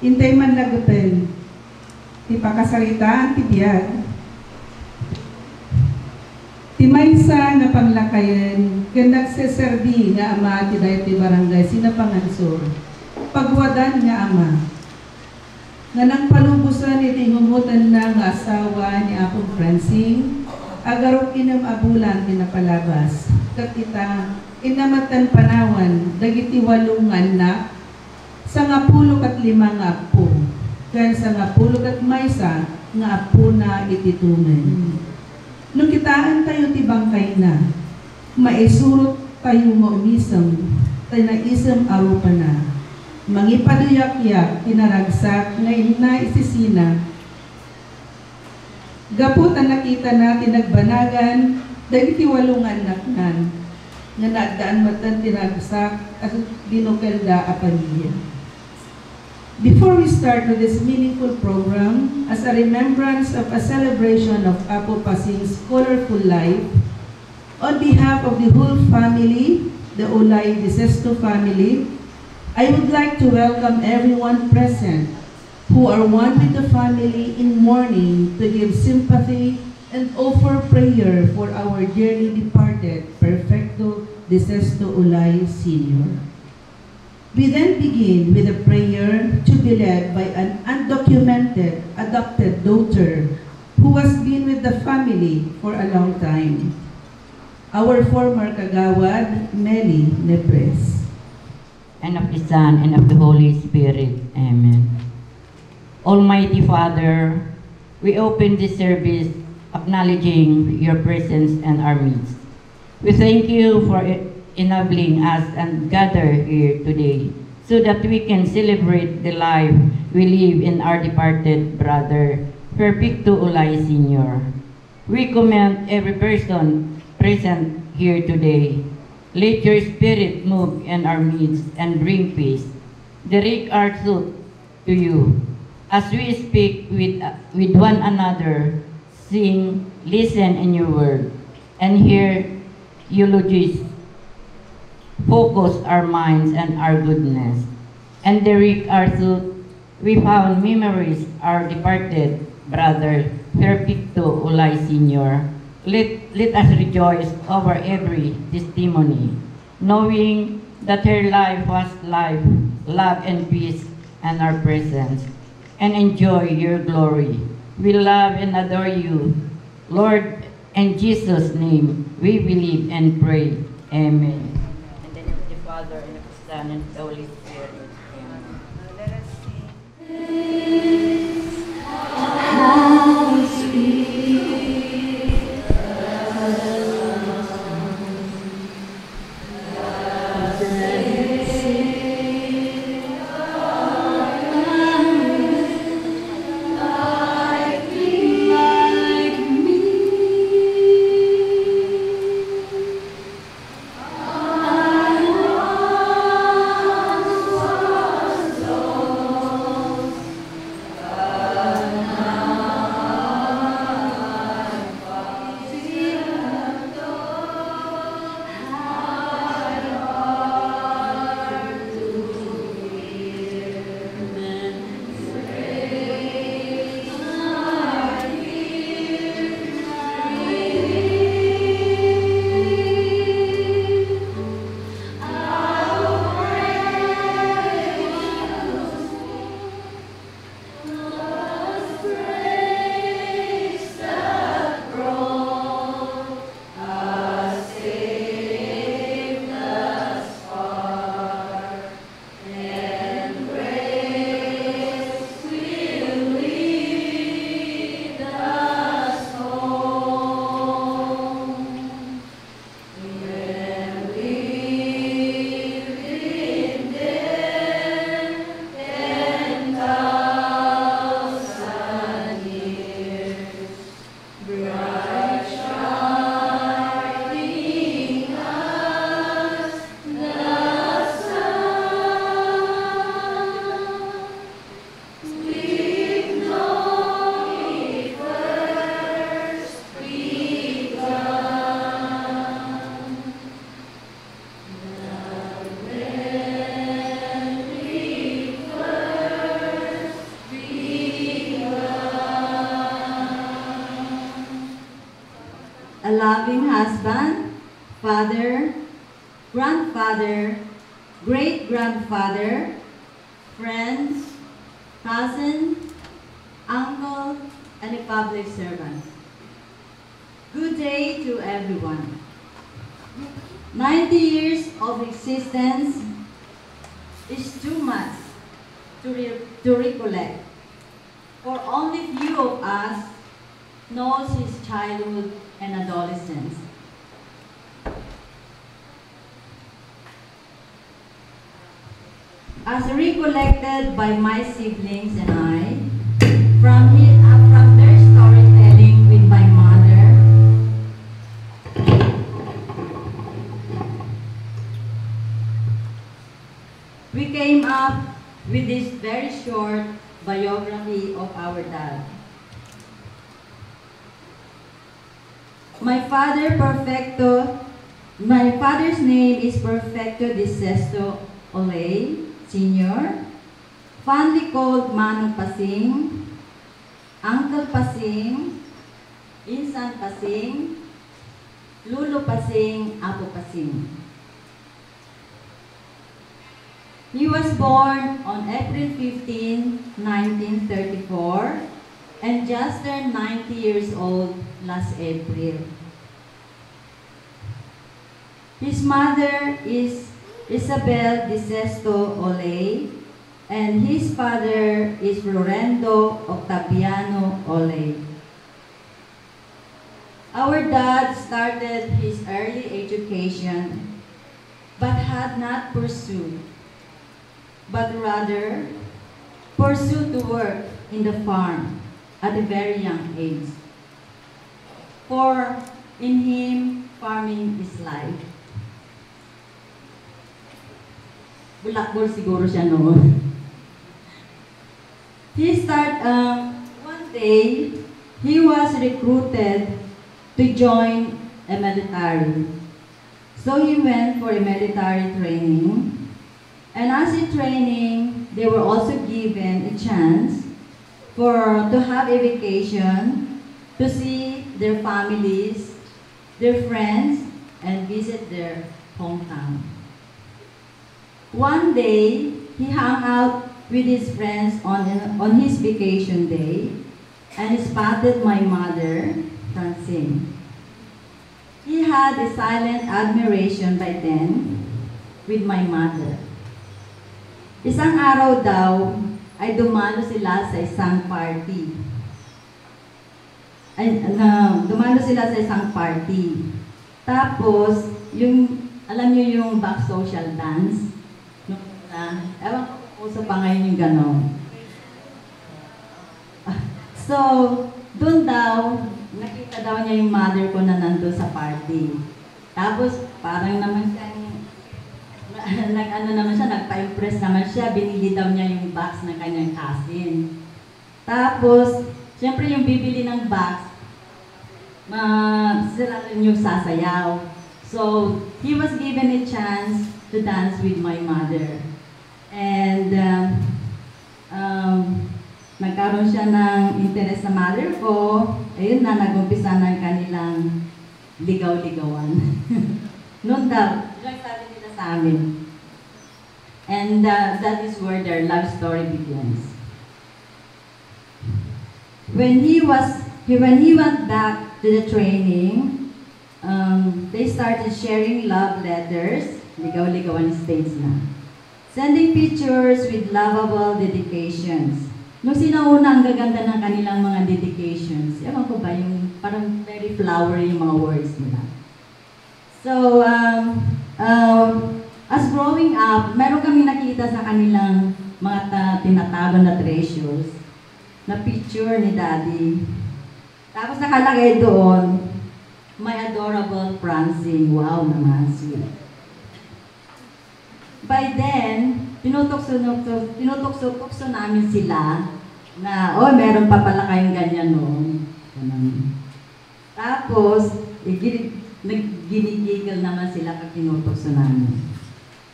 intay man lagutin, ti pakasaritaan ti biyag. Ti maysa nga panglakayan, ken nagseserbi nga ama ti dayo ti barangay sinapangansor. Pagwadan nga ama, nga nang palubusan iti humutan na nga asawa ni Apong Francine, agarok inam abulan tinapalabas. Katita, inamatan panawan, dagiti 8 anak, sa 15 nga apo, kaya sa 10 maysa nga apo na ititumen. Nung kitaan tayo ti bangkay na, maisurot tayo maumisam, tayo na isam arupa na. Mangipaduyak-yak, tinaragsak, ngayon na isisina. Gapot ang nakita natin nagbanagan, dahil ti 8 anak nan, nga naagdaan matan tinaragsak, at binukelda a pamilya. Before we start with this meaningful program, as a remembrance of a celebration of Apo Pasing's colorful life, on behalf of the whole family, the Olay Disesto family, I would like to welcome everyone present who are one with the family in mourning to give sympathy and offer prayer for our dearly departed Perfecto Disesto Olay Sr. We then begin with a prayer to be led by an undocumented adopted daughter who has been with the family for a long time, our former kagawad, Meli Nepres. And of the Son, and of the Holy Spirit. Amen. Almighty Father, we open this service acknowledging your presence and our midst. We thank you for enabling us and gather here today so that we can celebrate the life we live in our departed brother, Perfecto Olay Sr. We commend every person present here today. Let your spirit move in our midst and bring peace. Direct our thought to you as we speak with one another, sing, listen in your word, and hear eulogies. Focus our minds and our goodness. And direct our thought, we found memories our departed brother, Perfecto Olay Sr. Let us rejoice over every testimony, knowing that her life was life, love, and peace, and our presence, and enjoy your glory. We love and adore you, Lord, in Jesus' name we believe and pray. Amen. In the name of the Father, and of the Son, and of the Holy Spirit. Amen. Let us sing. How sweet a loving husband, father, grandfather, great-grandfather, friends, cousin, uncle, and a public servant. Good day to everyone. 90 years of existence is too much to recollect, for only few of us knows his childhood and adolescence. As recollected by my siblings and I, from their storytelling with my mother, we came up with this very short biography of our dad. My father's name is Perfecto de Sesto Olay, Sr., fondly called Manong Pasing, Uncle Pasing, Insan Pasing, Lulo Pasing, Apo Pasing. He was born on April 15, 1934, and just turned 90 years old last April. His mother is Isabel de Sesto Olay, and his father is Florendo Octaviano Olay. Our dad started his early education, but had not pursued, but rather pursued to work in the farm at a very young age. For in him, farming is life. Bulakbol siguro siya noon. One day, he was recruited to join a military. So he went for a military training. And as in training, they were also given a chance to have a vacation, to see their families, their friends, and visit their hometown. One day, he hung out with his friends on his vacation day and spotted my mother, Francine. He had a silent admiration by then with my mother. Isang araw daw ay dumalo sila sa isang party. Tapos, alam niyo yung back social dance? Ewan ko uso pa ngayon yung gano'n. So, doon daw, nakita daw niya yung mother ko na nandun sa party. Tapos, parang naman siya, nagpa-impress naman siya, binili daw niya yung box ng kanyang cousin. Tapos, siyempre yung bibili ng box, sila rin yung sasayaw. So, he was given a chance to dance with my mother. And nagkaroon siya ng interest sa mother ko. Ayun na, nag-umpisa ng kanilang ligaw-ligawan. Noon daw, ilang sabi nila sa amin. And that is where their love story begins. When he went back to the training, they started sharing love letters, ligaw-ligawan stage na. Sending pictures with lovable dedications. Nung sinauna, ang gaganda ng kanilang mga dedications. Ewan ko ba, yung parang very flowery yung mga words nila. So, as growing up, meron kami nakita sa kanilang mga tinatago na treasures, na picture ni Daddy. Tapos nakalagay doon, my adorable Francine. Wow naman, sweet. By then, tinutokso namin sila na, oh, meron pa pala kayong ganyan noon. Tapos, ginigigil naman sila pag tinutokso namin.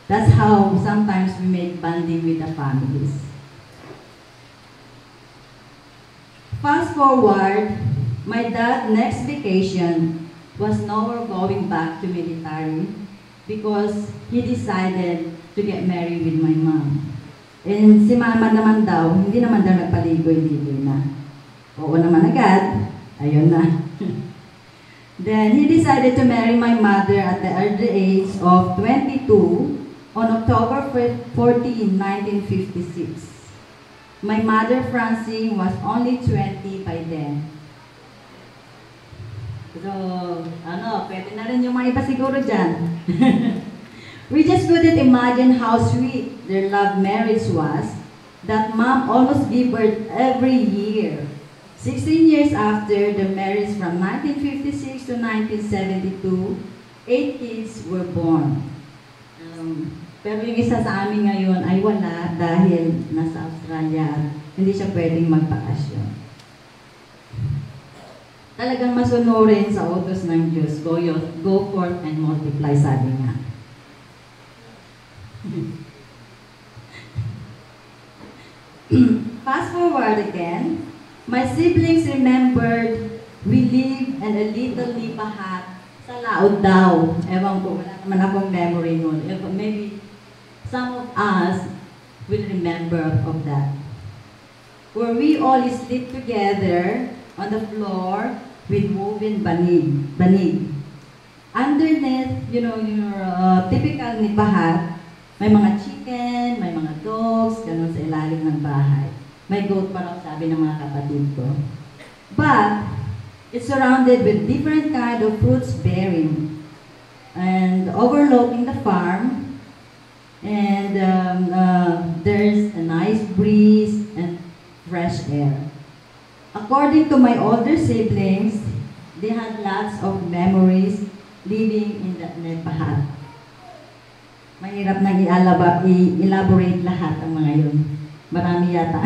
That's how sometimes we make bonding with the families. Fast forward, my dad's next vacation was nowhere going back to military because he decided to get married with my mom. And si mama naman daw, hindi naman daw nagpaligoy-ligoy na. Oo naman agad, ayun na. Then he decided to marry my mother at the early age of 22 on October 14, 1956. My mother, Francine, was only 20 by then. So, pwede na rin yung mga iba siguro dyan. We just couldn't imagine how sweet their love marriage was, that mom almost gave birth every year. 16 years after the marriage from 1956 to 1972, 8 kids were born. Pero yung isa sa amin ngayon ay wala dahil nasa Australia. Hindi siya pwedeng magpakasyon. Talagang masunurin sa utos ng Diyos. Go forth and multiply, sabi nga. Fast forward again, my siblings remembered we lived in a little nipahat sa Laod daw. Ewan ko, wala naman akong memory nun. Maybe some of us will remember of that. Where we all sleep together on the floor with woven banig. Underneath, your typical nipahat, may mga chicken, may mga dogs, ganun sa ilalim ng bahay. May goat pa raw, sabi ng mga kapatid ko. But, it's surrounded with different kind of fruits bearing and overlooking the farm. And there's a nice breeze and fresh air. According to my older siblings, they had lots of memories living in that nipahat. Mahirap nang i-elaborate lahat ang mga yun. Marami yata.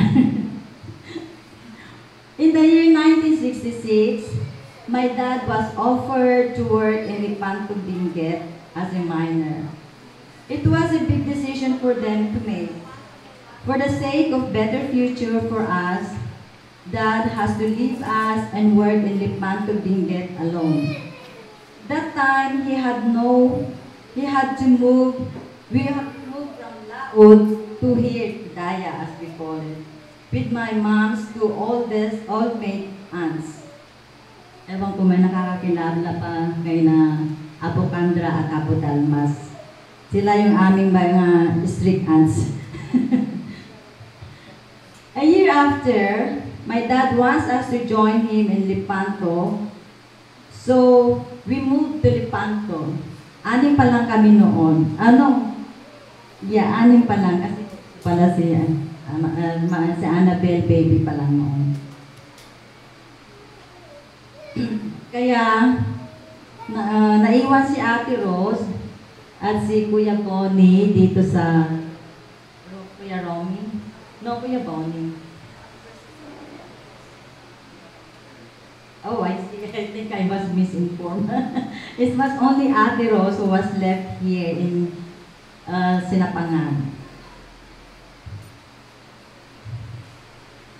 In the year 1966, my dad was offered to work in Lipanto Benguet as a miner. It was a big decision for them to make. For the sake of better future for us, Dad has to leave us and work in Lipanto Benguet alone. That time, we had to move from Laod to here, Daya, as we call it, with my mom's two oldmate aunts. Ewan ko may nakakakilala pa kay na Apo Kandra at Apo Dalmas. Sila yung aming mga strict aunts. A year after, my dad wants us to join him in Lipanto. So, we moved to Lipanto. 6 pa lang kami noon. Anim pa lang. Kasi pala si Annabelle, baby pa lang noon. Kaya, naiwan si Ate Rose at si Kuya Bonnie dito sa Kuya Romy. No, Kuya Bonnie. Oh, I see. I think I was misinformed. It was only Ate Rose who was left here in Sinapangan.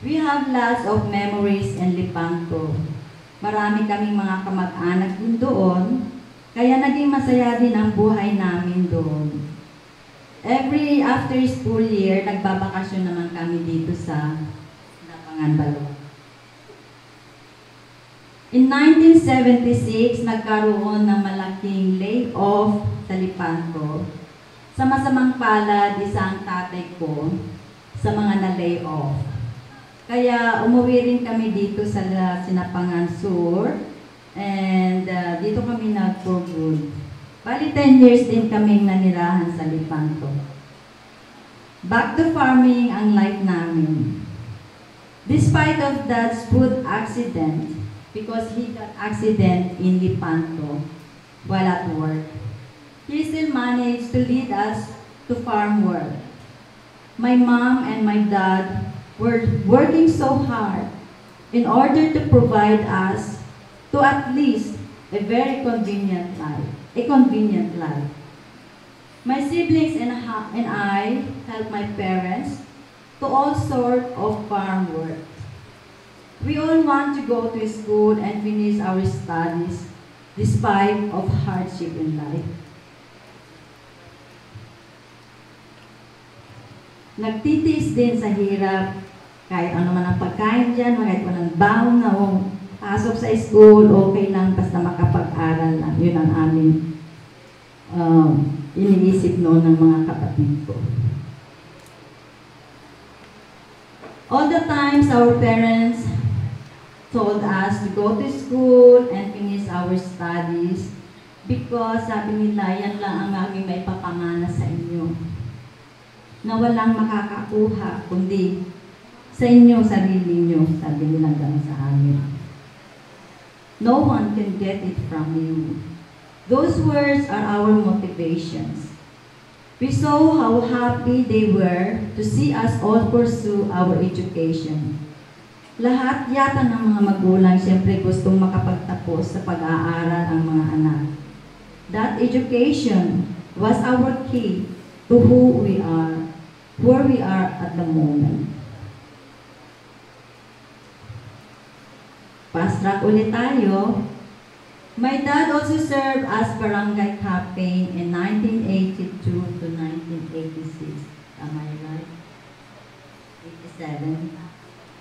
We have lots of memories in Lipanto. Marami kaming mga kamag-anak din doon, kaya naging masaya din ang buhay namin doon. Every after school year, nagbabakasyon naman kami dito sa Sinapangan, Balawan. In 1976, nagkaroon ng malaking layoff sa Lipanto. Sa masamang palad, isa ang tatay ko sa mga na-layoff. Kaya umuwi rin kami dito sa Sinapangan Sur and dito kami nag-for good. Bali 10 years din kami nanirahan sa Lipanto. Back to farming ang life namin. Despite of Dad's food accident, because he got accident in Lipanto while at work, he still managed to lead us to farm work. My mom and my dad were working so hard in order to provide us to at least a very convenient life. My siblings and I helped my parents to all sorts of farm work. We all want to go to school and finish our studies, despite of hardship in life. Nagtitiis din sa hirap, kahit ano man ang pagkain dyan, kahit walang baon na o pasok sa school, okay lang, basta makapag-aral lang. Yun ang aming iniisip noon ng mga kapatid ko. All the times our parents told us to go to school and finish our studies because sabi nila, yan lang ang aming maipapamana sa inyo. Na walang makakakuha, kundi sa inyo, sarili nyo, sabi nila gano'n sa amin. No one can get it from you. Those words are our motivations. We saw how happy they were to see us all pursue our education. Lahat yata ng mga magulang siyempre gustong makapagtapos sa pag-aaral ang mga anak. That education was our key to who we are, where we are at the moment. Fast track ulit tayo. My dad also served as barangay captain in 1982 to 1986. Am I right? 87.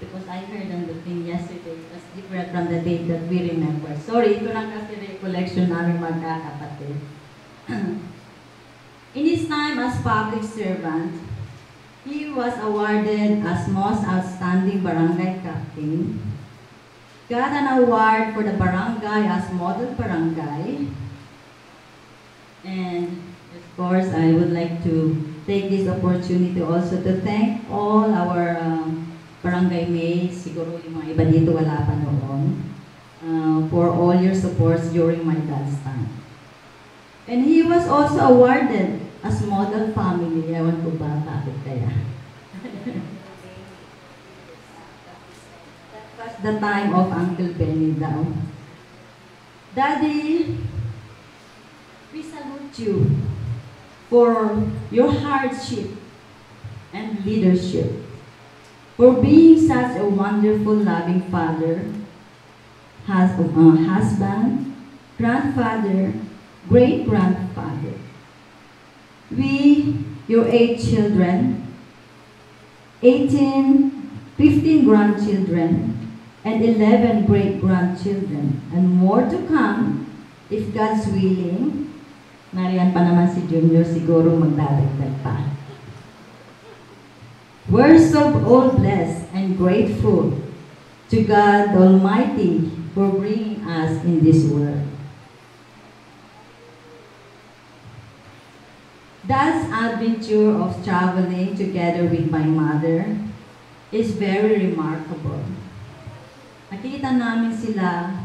Because I heard on the thing yesterday, it was different from the date that we remember. Sorry, ito lang kasi recollection namin magkakapatid. In his time as public servant, he was awarded as most outstanding barangay captain, got an award for the barangay as model barangay, and of course I would like to take this opportunity also to thank all our barangay mates, siguro yung mga iba dito wala pa noon, for all your supports during my dad's time. And he was also awarded as model family. Ewan ko ba, bakit kaya? That was the time of Uncle Benny daw. Daddy, we salute you for your hardship and leadership, for being such a wonderful, loving father, husband, grandfather, great-grandfather. We, your 8 children, 15 grandchildren, and 11 great-grandchildren, and more to come, if God's willing. Nariyan pa naman si Junior, siguro magdadagdag pa. We're so all blessed and grateful to God Almighty for bringing us in this world. Dad's adventure of traveling together with my mother is very remarkable. Nakita namin sila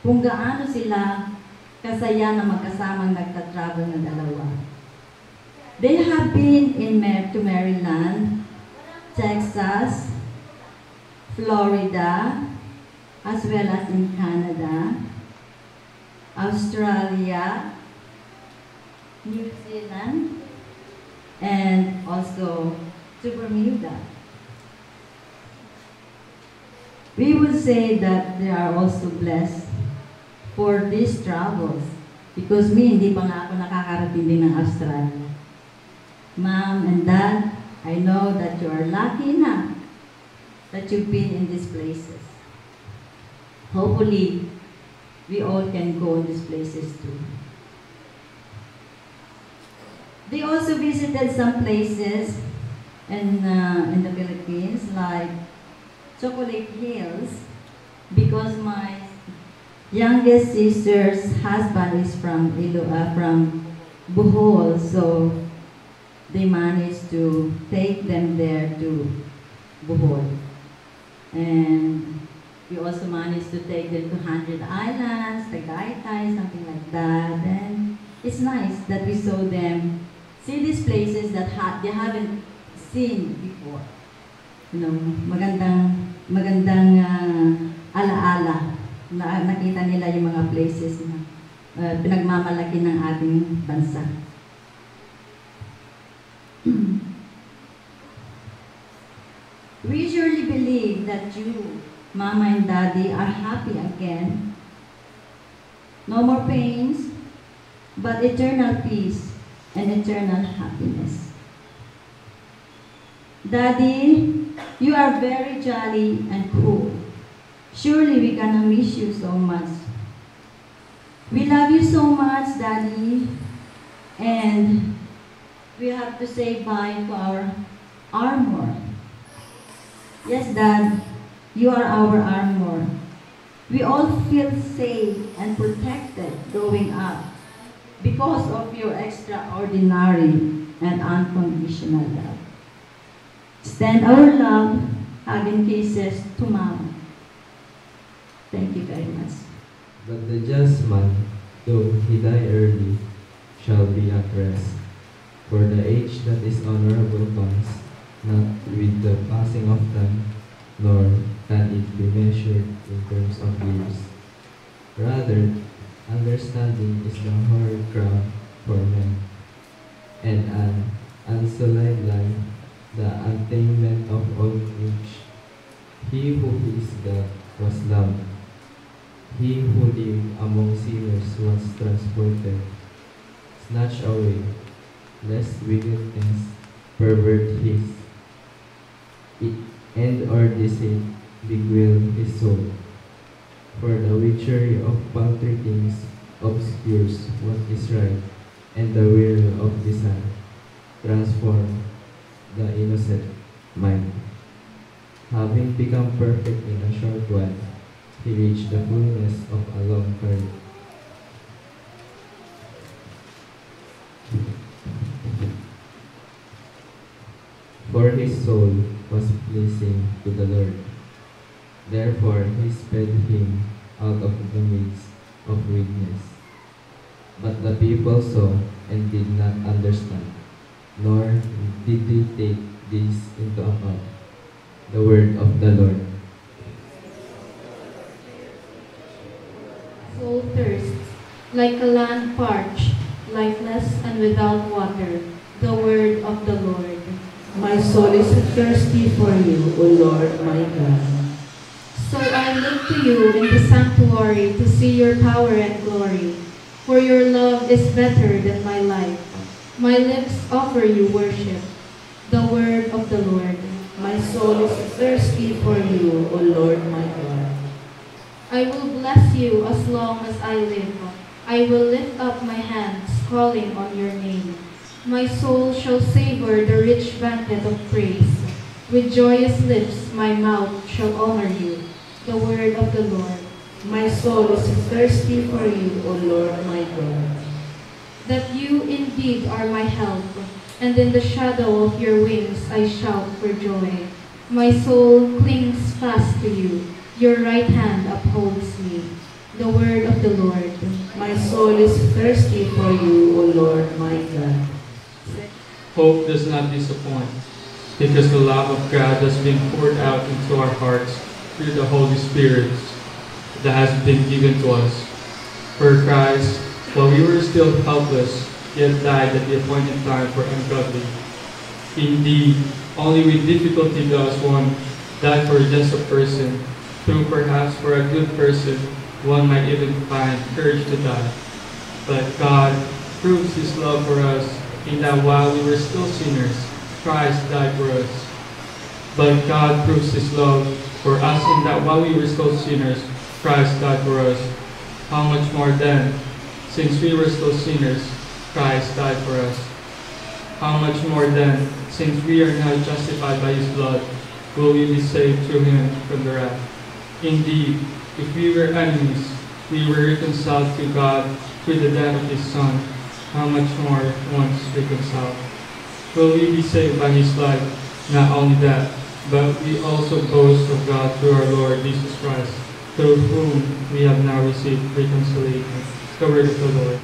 kung gaano sila kasaya na magkasamang nagtatravel na dalawa. They have been to Maryland, Texas, Florida, as well as in Canada, Australia, New Zealand, and also to Bermuda. We would say that they are also blessed for these travels because hindi pa nga ako nakakarating din ng Australia. Mom and Dad, I know that you are lucky enough that you've been in these places. Hopefully, we all can go in these places too. They also visited some places in the Philippines, like Chocolate Hills, because my youngest sister's husband is from Bohol, so they managed to take them there to Bohol. And we also managed to take them to 100 Islands, Tagaytay, something like that. And it's nice that we saw them see these places that they haven't seen before. You know, magandang alaala na nakita nila yung mga places na pinagmamalaki ng ating bansa. We surely believe that you, Mama and Daddy, are happy again no more pains, but eternal peace and eternal happiness. Daddy, you are very jolly and cool. Surely we're gonna miss you so much. We love you so much, Daddy, and we have to say bye to our armor. Yes, Dad, you are our armor. We all feel safe and protected growing up because of your extraordinary and unconditional love. Extend our love, hugging kisses to Mama. Thank you very much. But the just man, though he die early, shall be at rest. For the age that is honorable comes, not with the passing of time, nor can it be measured in terms of years. Rather, understanding is the hoary crown for men, and an unsullied life, the attainment of old age. He who is God was loved. He who lived among sinners was transported, snatched away, lest wickedness pervert his and or deceit beguile his soul. For the witchery of paltry things obscures what is right, and the will of desire transform the innocent mind. Having become perfect in a short while, he reached the fullness of a long career. For his soul was pleasing to the Lord. Therefore he sped him out of the midst of weakness. But the people saw and did not understand, nor did they take this into account. The word of the Lord. Soul thirsts, like a land parched, lifeless and without water, the word of the Lord. My soul is thirsty for you, O Lord my God. So I look to you in the sanctuary to see your power and glory, for your love is better than my life. My lips offer you worship, the word of the Lord. My soul is thirsty for you, O Lord my God. I will bless you as long as I live. I will lift up my hands, calling on your name. My soul shall savor the rich banquet of praise. With joyous lips my mouth shall honor you, the word of the Lord. My soul is thirsty for you, O Lord my God. That you indeed are my help, and in the shadow of your wings I shout for joy. My soul clings fast to you, your right hand upholds me, the word of the Lord. My soul is thirsty for you, O Lord my God. Hope does not disappoint, because the love of God has been poured out into our hearts through the Holy Spirit that has been given to us. For Christ, while we were still helpless, yet died at the appointed time for ungodly. Indeed, only with difficulty does one die for just a person, though perhaps for a good person one might even find courage to die. But God proves His love for us in that while we were still sinners, Christ died for us. But God proves His love for us in that while we were still sinners, Christ died for us. How much more then, since we were still sinners, Christ died for us? How much more then, since we are now justified by His blood, will we be saved through Him from the wrath? Indeed, if we were enemies, we were reconciled to God through the death of His Son. How much more once reconciled? Will we be saved by His life? Not only that, but we also boast of God through our Lord Jesus Christ, through whom we have now received reconciliation. The word of the Lord.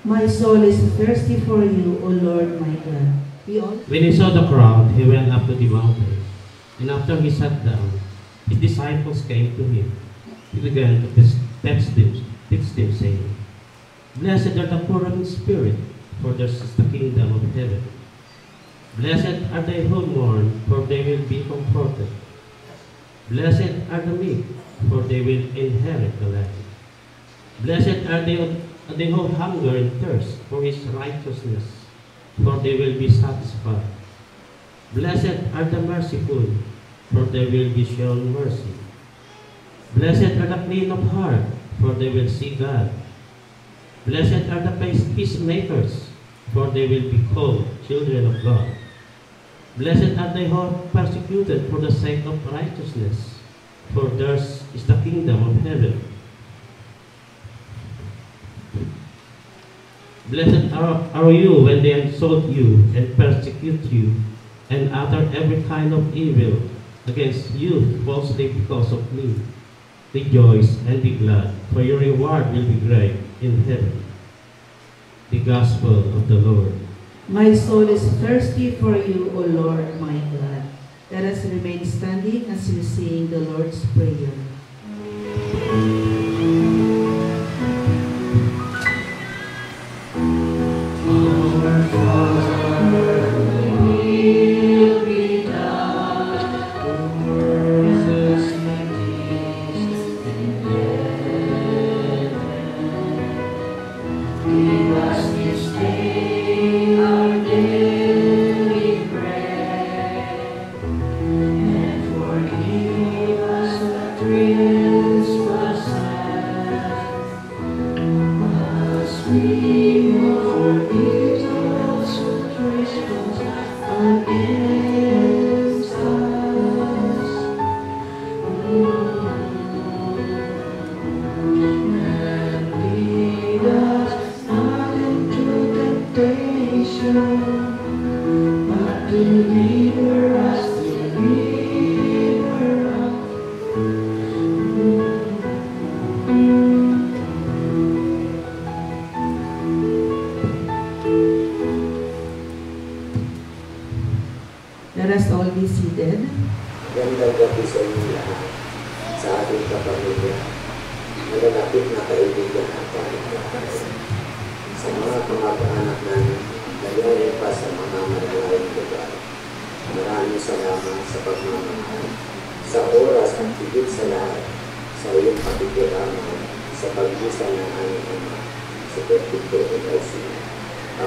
My soul is thirsty for you, O Lord my God. When he saw the crowd, he went up to the mountain. And after he sat down, his disciples came to him. He began to teach them, saying, Blessed are the poor in spirit, for theirs is the kingdom of heaven. Blessed are they who mourn, for they will be comforted. Blessed are the meek, for they will inherit the land. Blessed are they who hunger and thirst for his righteousness, for they will be satisfied. Blessed are the merciful, for they will be shown mercy. Blessed are the clean of heart, for they will see God. Blessed are the peacemakers, for they will be called children of God. Blessed are they who are persecuted for the sake of righteousness, for theirs is the kingdom of heaven. Blessed are you when they insult you and persecute you and utter every kind of evil against you falsely because of me. Rejoice and be glad, for your reward will be great in heaven. The Gospel of the Lord. My soul is thirsty for you, O Lord, my God. Let us remain standing as we sing the Lord's Prayer. Let us all be seated. Gandang gabi sa inyo lahat, sa ating kapamilya, malalapit na kaibigan at panibahay, sa mga kamag-anak namin, nagaling pa sa mga malalayong lugar. Maraming salamat sa pagmamahal, sa oras at higit sa lahat, sa iyong pakikiraman, sa pag-isa ng aming Ama, si Pertito Garcia.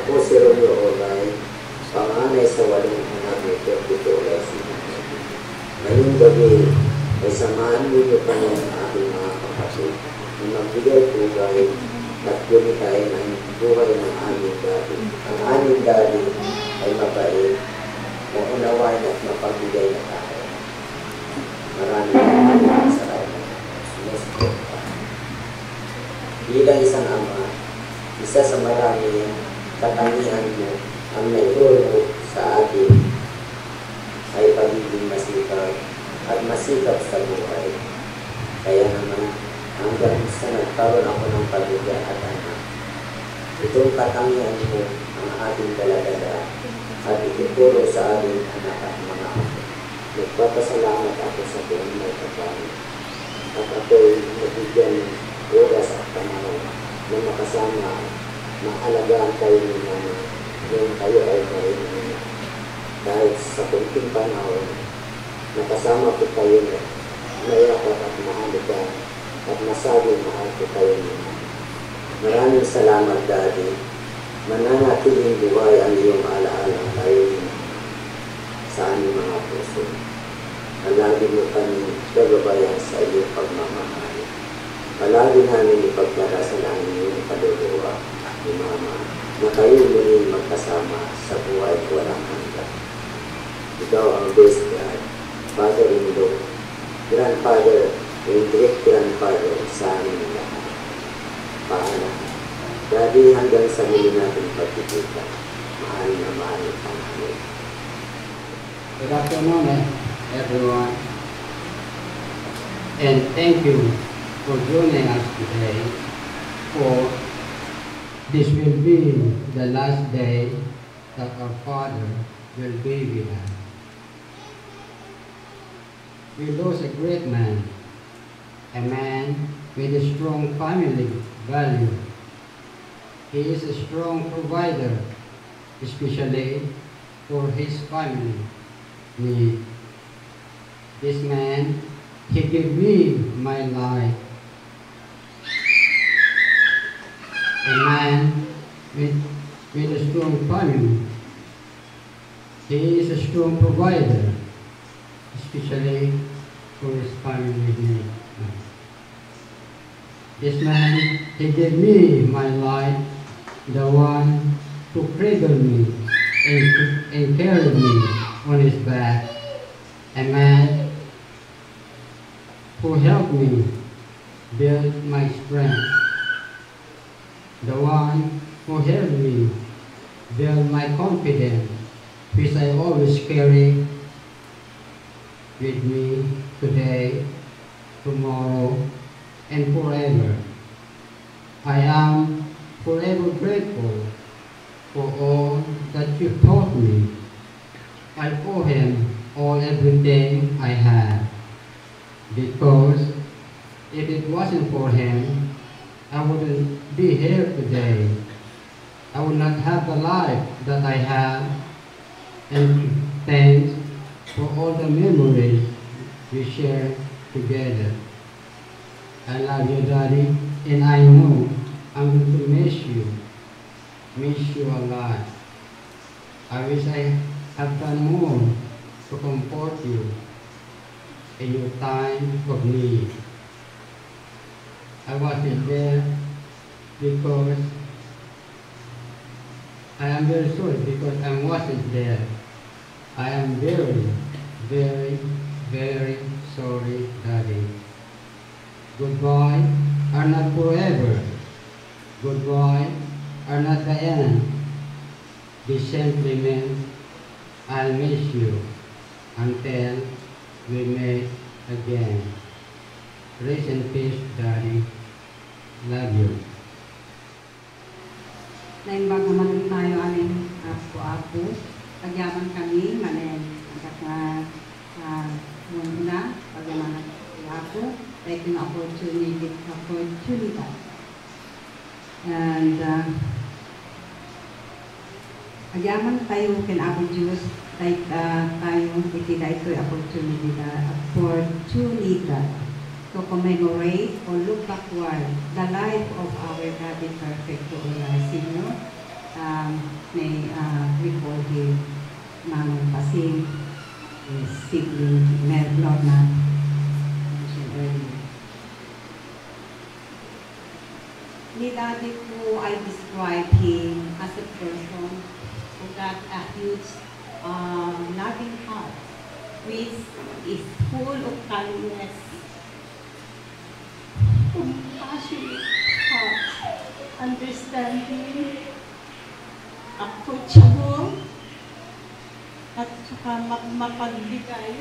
Ako si Romeo Olay, panganay sa 8 anak ni Pertito Garcia. Ngayong gabi ay samahan ninyo kami ang aking mga kapatid na magbigay pugay at gumitay ng buhay ng aming daddy. Ang aming daddy ay mabait, maunawain at mapagbigay na tayo. Maraming salamat. Bilang isang ama, isa sa marami katangian mo ang naituro sa atin ay pagiging masikap at masikap sa buhay. Kaya naman, hanggang sa nagkaroon ako ng pamilya at anak, itong katangian mo ang ating dalaga at ituturo sa ating anak at mga apo. Nagpapasalamat ako sa buong may kapal at ako'y nabigyan ng oras at panahon na makasama na alagaan kayo ni Mama yung kayo ay marunong. Dahil sa kunting panahon, nakasama ko kayo na mayakap at mahalikan at masabing mahal ko kayo naman. Maraming salamat, Daddy. Mananatiling buhay ang iyong alaala kayo sa aming mga puso. Palagi mo kami gagabayan sa iyong pagmamahal. Palagi namin ipagdarasal ang iyong kaluluwa ni Mama na kayo muling magkasama sa buhay walang hanggan. Ikaw ang best God, Father-in-law, Grandfather, and Great-Grandfather sa aming lahat. Paalam. Daddy, hanggang sa muli natin pagkikita. Mahal na mahal ang amin. Good afternoon, everyone. And thank you for joining us today. For this will be the last day that our Father will be with us. We lose a great man, a man with a strong family value. He is a strong provider, especially for his family need. This man, he gave me my life. a man with a strong family. He is a strong provider, especially for his family needs. This man, he gave me my life, the one to cradle me and carry me on his back. A man who helped me build my strength. The one who helped me build my confidence, which I always carry with me today, tomorrow, and forever. I am forever grateful for all that you taught me. I owe him everything I have, because if it wasn't for him, I wouldn't be here today. I would not have the life that I have, and thanks for all the memories we share together. I love you, Daddy, and I know I'm going to miss you a lot. I wish I have done more to comfort you in your time of need. I wasn't there because I am very sorry because I wasn't there. I am very, very, very sorry, Daddy. Goodbye are not forever. Goodbye are not the end. This simply means I'll miss you until we meet again. Rest in peace, Daddy. Love you. Naimbag naman tayo aning apo-apo. Pagyaman kami, manen. Agad na muna, pagyaman apo. Taking opportunity. And pagyaman tayo kinabot Diyos, tayo itila ito opportunity to commemorate or look backward the life of our Daddy Perfecto Senior. May recall him Manong Pasing, his sibling, Lorna, mentioned earlier. Ni Daddy po, I describe him as a person who got a huge loving heart, which is full of kindness, compassionate heart, understanding, approachable, at saka mapagbigay.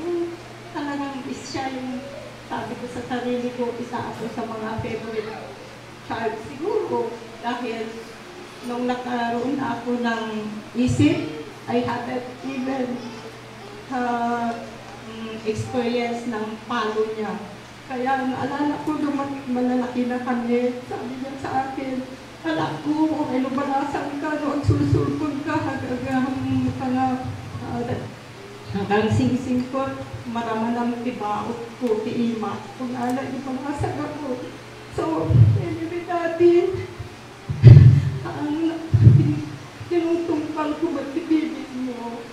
Talagang siya yung, sabi ko sa sarili ko, isa ako sa mga favorite child siguro. Dahil nung nagkaroon ako ng isip, I haven't even experience ng palo niya. Kaya naalala ko nung malalaki na kami, sabi niya sa akin, alam ko, kung ilubalasan ka, magsusulpon ka, hanggang sing-sing ko, marama ng tibaot ko, tiima, kung ala, ibalasan ako. So, anyway, Daddy, ang tinutungkal ko ba't ibibig mo?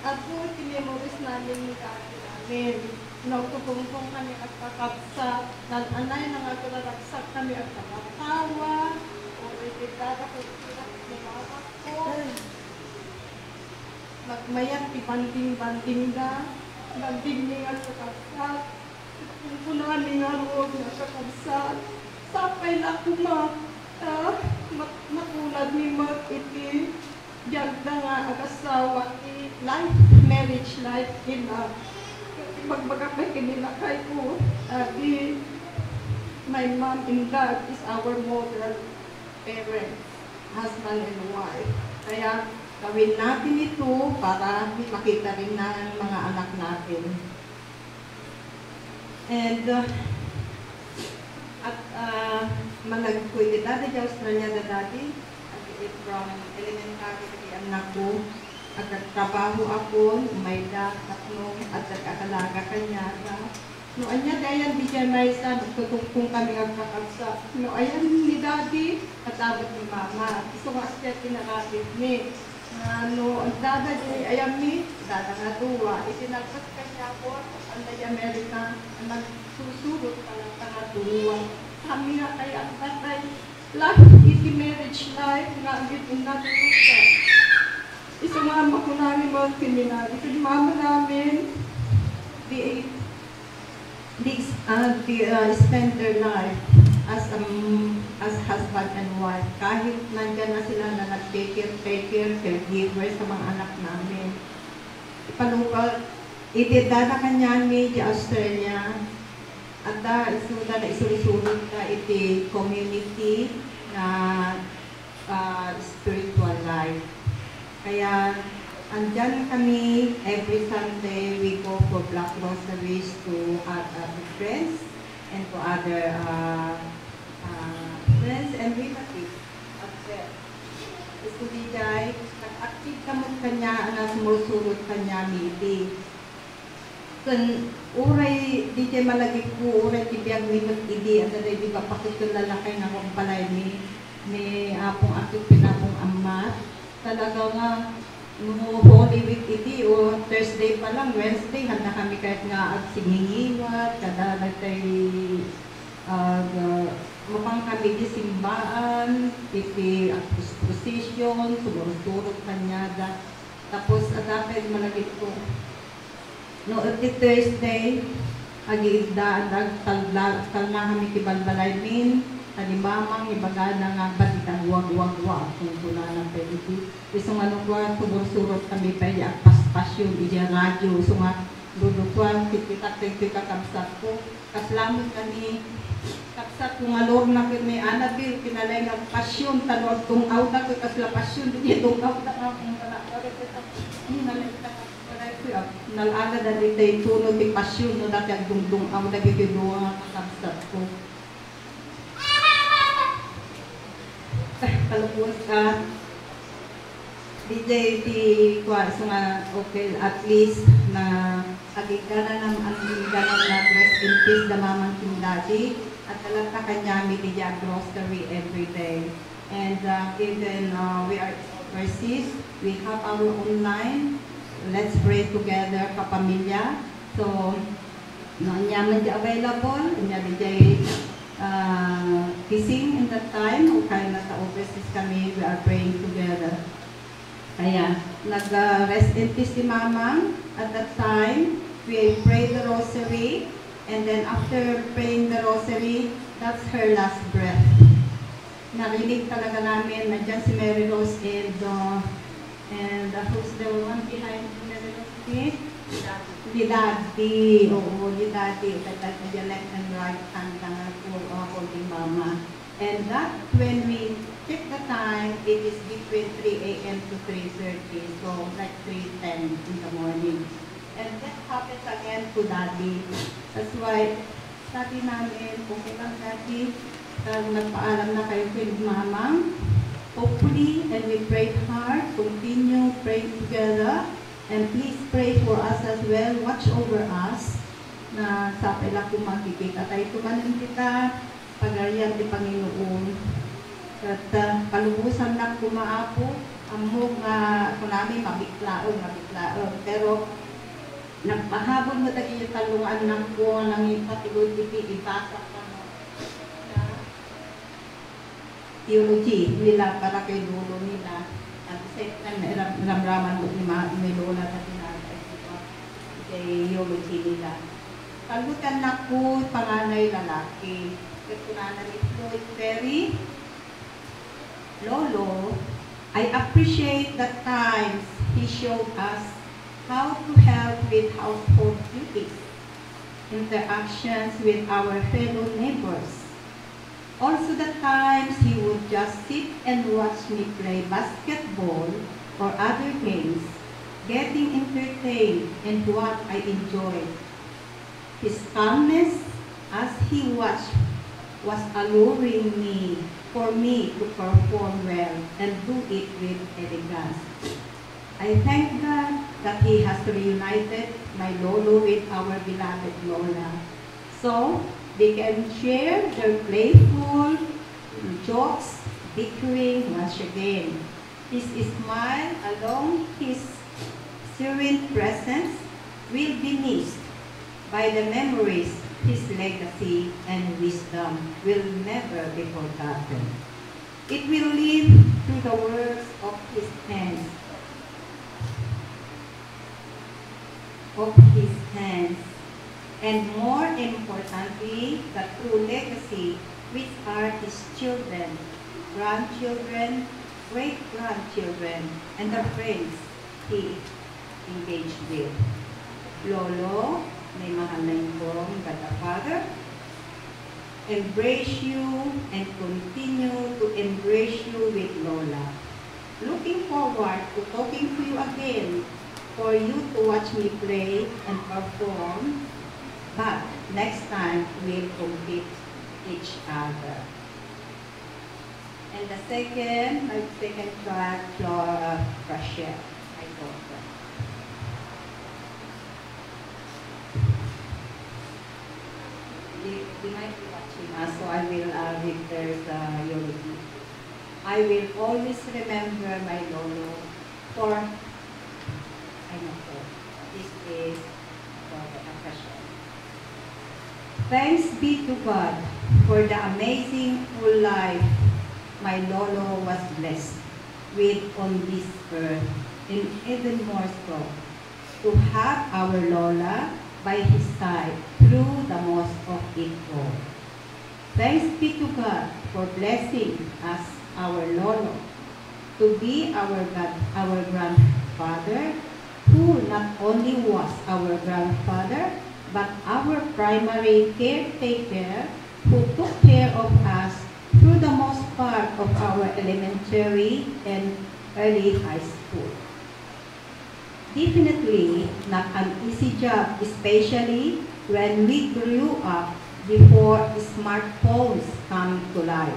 Ako, tinemoris namin ni Daddy namin. Nautupungkong kami at kakabsa. Nananay na nga tularagsak kami at kakatawa. O ipitara ko ni mama ko. Magmayat, ibanting-banting na. Banting niya sa kakabsat. Kung punami nga roon na kakabsat. Sapay na kuma. Matulad ni Mag-iti. Diyan na nga ang asawa ni life, marriage life in magmagapay kinilakay ko. My mom and dad is our model parents, husband and wife. Kaya gawin natin ito para makita rin ng mga anak natin. And malagkoy di dati sa Australia na dati, from elementary kay anak ko. Agtrabaho ako, may tatlong at nag-akalaga kanya. No, anya dayan di dyan may sa tutungkong kami ang kakabsa. No, ayan ni daddy, katabot ni mama. Gusto nga siya tinakapit ni. No, ang dada di ayam ni, dada nga duwa. Itinagpas ka siya po, ang day Amerika, ang nagsusurot ka lang duwa. Kami nga kaya ang tatay, life, iti marriage life, nga ang gitin natin siya. Isumama ko namin mga seminary. Kasi mama namin, spend their life as husband and wife. Kahit nandyan na sila na nag-take care, caregiver sa mga anak namin. Palungkot, itidada kanya ni Australia. At isuda na isulisulod ka iti community na spiritual life. Kaya andyan kami every Sunday. We go for Black Rosaries to other friends and to other friends and relatives. Gusto di jay, nag-active ka mo kanya na sumusurot kanya meeting. Kun uray di jay malagig ko, uray tibiyag minut idi, at di ba pakitun lalakay na kong palay ni apong aking pinapong amat. Talaga nga, no Holy Week iti o Thursday pa lang, Wednesday, handa kami kahit nga at singingiwat, kada nagtay mapang kami di simbaan, iti position, sumurot-surot kanyada. Tapos atapin malagit ko. No, iti Thursday, agi-igdaan, tal na kami kibalbalay min, talimamang ibaga na nga batitan wag-wag-wag kung tula ng pwede. Isang ano kwa, sumursurot kami pwede ang paspasyon, iya radyo. So nga, lulukwan, tikitak-tikitak kapsat ko. Kaslamot kami, kapsat kung alor na kami, anabil, kinalay ng pasyon, tanong itong awda ko, kasla pasyon, di itong awda ka, kung nalaga na dito yung tuno, di pasyon, no, dati ang dungdung awda, gigiduwa nga kapsat ko. Kalupos ka, DJ di kwa, so nga, okay, at least na agigana ng agigana na rest in peace na mamang kindati at talata kanya may DJ grocery every day. And even we are overseas, we have our online, let's pray together kapamilya. So, nanyaman di available, nya DJ kissing in that time, okay, nasa overseas kami, we are praying together. Kaya, nag-rest in peace si Mamang. At that time, we pray the rosary, and then after praying the rosary, that's her last breath. Narinig talaga namin, nandiyan si Mary Rose and who's the one behind Mary Rose? Ni Daddy, oo, ni Daddy, the left and right hand holding Mama. And that, when we check the time, it is between 3 a.m. to 3:30, so like 3:10 in the morning. And that happens again to Daddy. That's why, sabi namin, okay lang Daddy, nagpaalam na kayo kay Mama. Hopefully, and we pray hard, continue praying together. And please pray for us as well. Watch over us. Na sa pila kung makikita tayo. Tumanin kita, pagarian di Panginoon. At kalubusan lang kumaapo. Among kung namin mabitlaon. Pero nagpahabol mo tayo yung talungan ng ko, nang ipatigod ipasa ka na theology nila para kay dulo nila. At the same time, ramraman mo ni Lola na tinatay kay theology nila. Pagutan na ko, panganay lalaki. Katunanan ni Floyd Perry, Lolo, I appreciate the times he showed us how to help with household duties, interactions with our fellow neighbors. Also the times he would just sit and watch me play basketball or other games, getting entertained and what I enjoyed. His calmness as he watched was alluring me for me to perform well and do it with elegance. I thank God that He has reunited my Lolo with our beloved Lola. so they can share their playful jokes, bickering once again. His smile along his serene presence will be missed by the memories. His legacy and wisdom will never be forgotten. It will live through the works of his hands. And more importantly, the true legacy, which are his children, grandchildren, great-grandchildren, and the friends he engaged with. Lolo, may mahalain kong Godfather, embrace you and continue to embrace you with Lola. Looking forward to talking to you again, for you to watch me play and perform, but next time we'll compete each other. And the second, my second track, Flora Rachel, my daughter. They might be watching us, so I will read their eulogy. I will always remember my Lolo, for I know this is for the occasion. Thanks be to God for the amazing full life my Lolo was blessed with on this earth, and even more so, to have our Lola by his side through the most of it all. Thanks be to God for blessing us, our Lolo, to be our grandfather, who not only was our grandfather, but our primary caretaker, who took care of us through the most part of our elementary and early high school. Definitely not an easy job, especially when we grew up before smartphones come to life.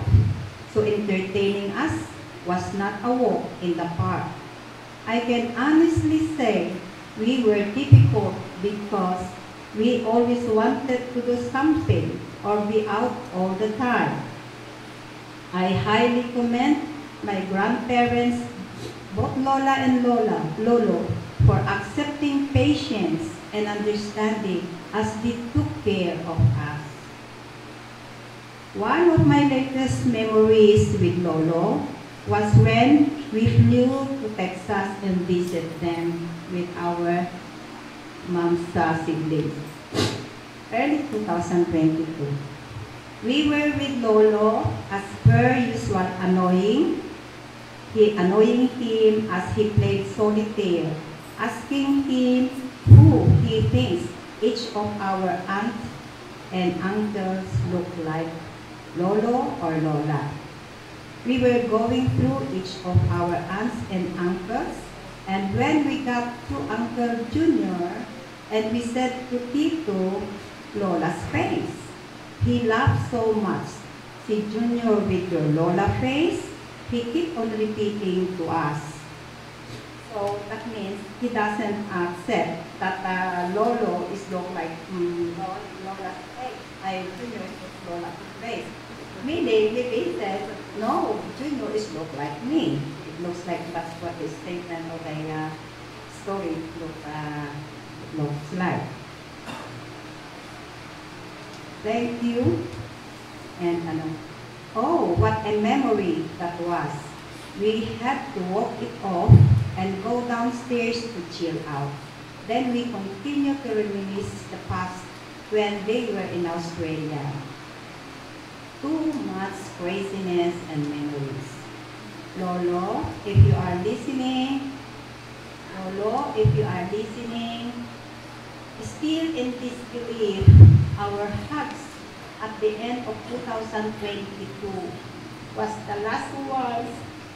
So entertaining us was not a walk in the park. I can honestly say we were difficult because we always wanted to do something or be out all the time. I highly commend my grandparents, both Lola and Lolo, for accepting patience and understanding as they took care of us. One of my latest memories with Lolo was when we flew to Texas and visited them with our mom's siblings, early 2022. We were with Lolo as per usual annoying him as he played solitaire, asking him who he thinks each of our aunts and uncles look like, Lolo or Lola. We were going through each of our aunts and uncles, and when we got to Uncle Junior, and we said to Tito, Lola's face, he laughed so much. See Junior with your Lola face, he kept on repeating to us. So that means he doesn't accept that Lolo is look like Lola's face. Junior is Lola's face. Meaning, he said, no, Junior is look like me. It looks like that's what the statement of the story looks like. Thank you. And oh, what a memory that was. We had to walk it off and go downstairs to chill out. Then we continued to reminisce the past when they were in Australia. Too much craziness and memories. Lolo, if you are listening, still in disbelief, our hugs at the end of 2022 was the last ones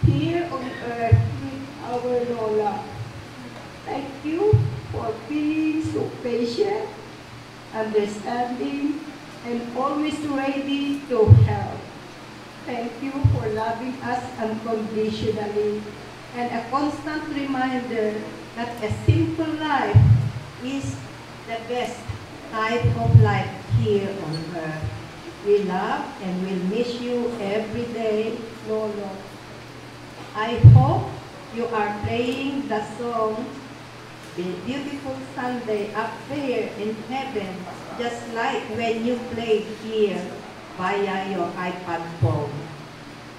here on earth with our Lola. Thank you for being so patient, understanding, and always ready to help. Thank you for loving us unconditionally, and a constant reminder that a simple life is the best type of life here on earth. We love and will miss you every day, Lolo. I hope you are playing the song, "The Beautiful Sunday" up there in heaven, just like when you played here via your iPad phone.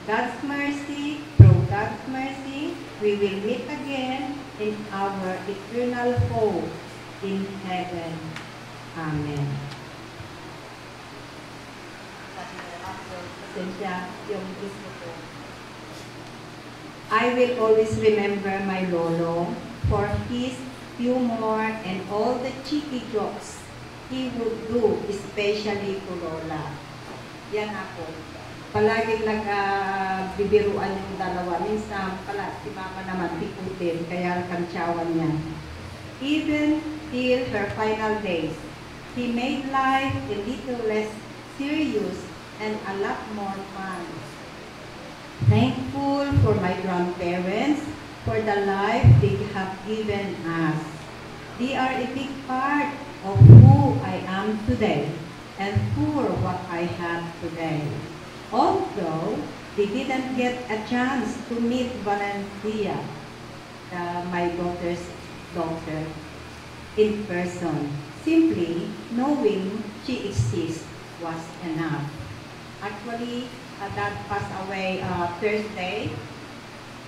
God's mercy, through God's mercy, we will meet again in our eternal home in heaven. Amen. I will always remember my Lolo for his humor and all the cheeky jokes he would do, especially to Lola. Yan ako. Palaging nagbibiruan yung dalawa. Minsan pala si Mama naman pikutin, kaya kantsawan niya. Even till her final days, he made life a little less serious and a lot more fun. Thankful for my grandparents for the life they have given us. They are a big part of who I am today and for what I have today. Although they didn't get a chance to meet Valencia, my daughter's daughter, in person, simply knowing she exists was enough. Actually, Dad passed away Thursday.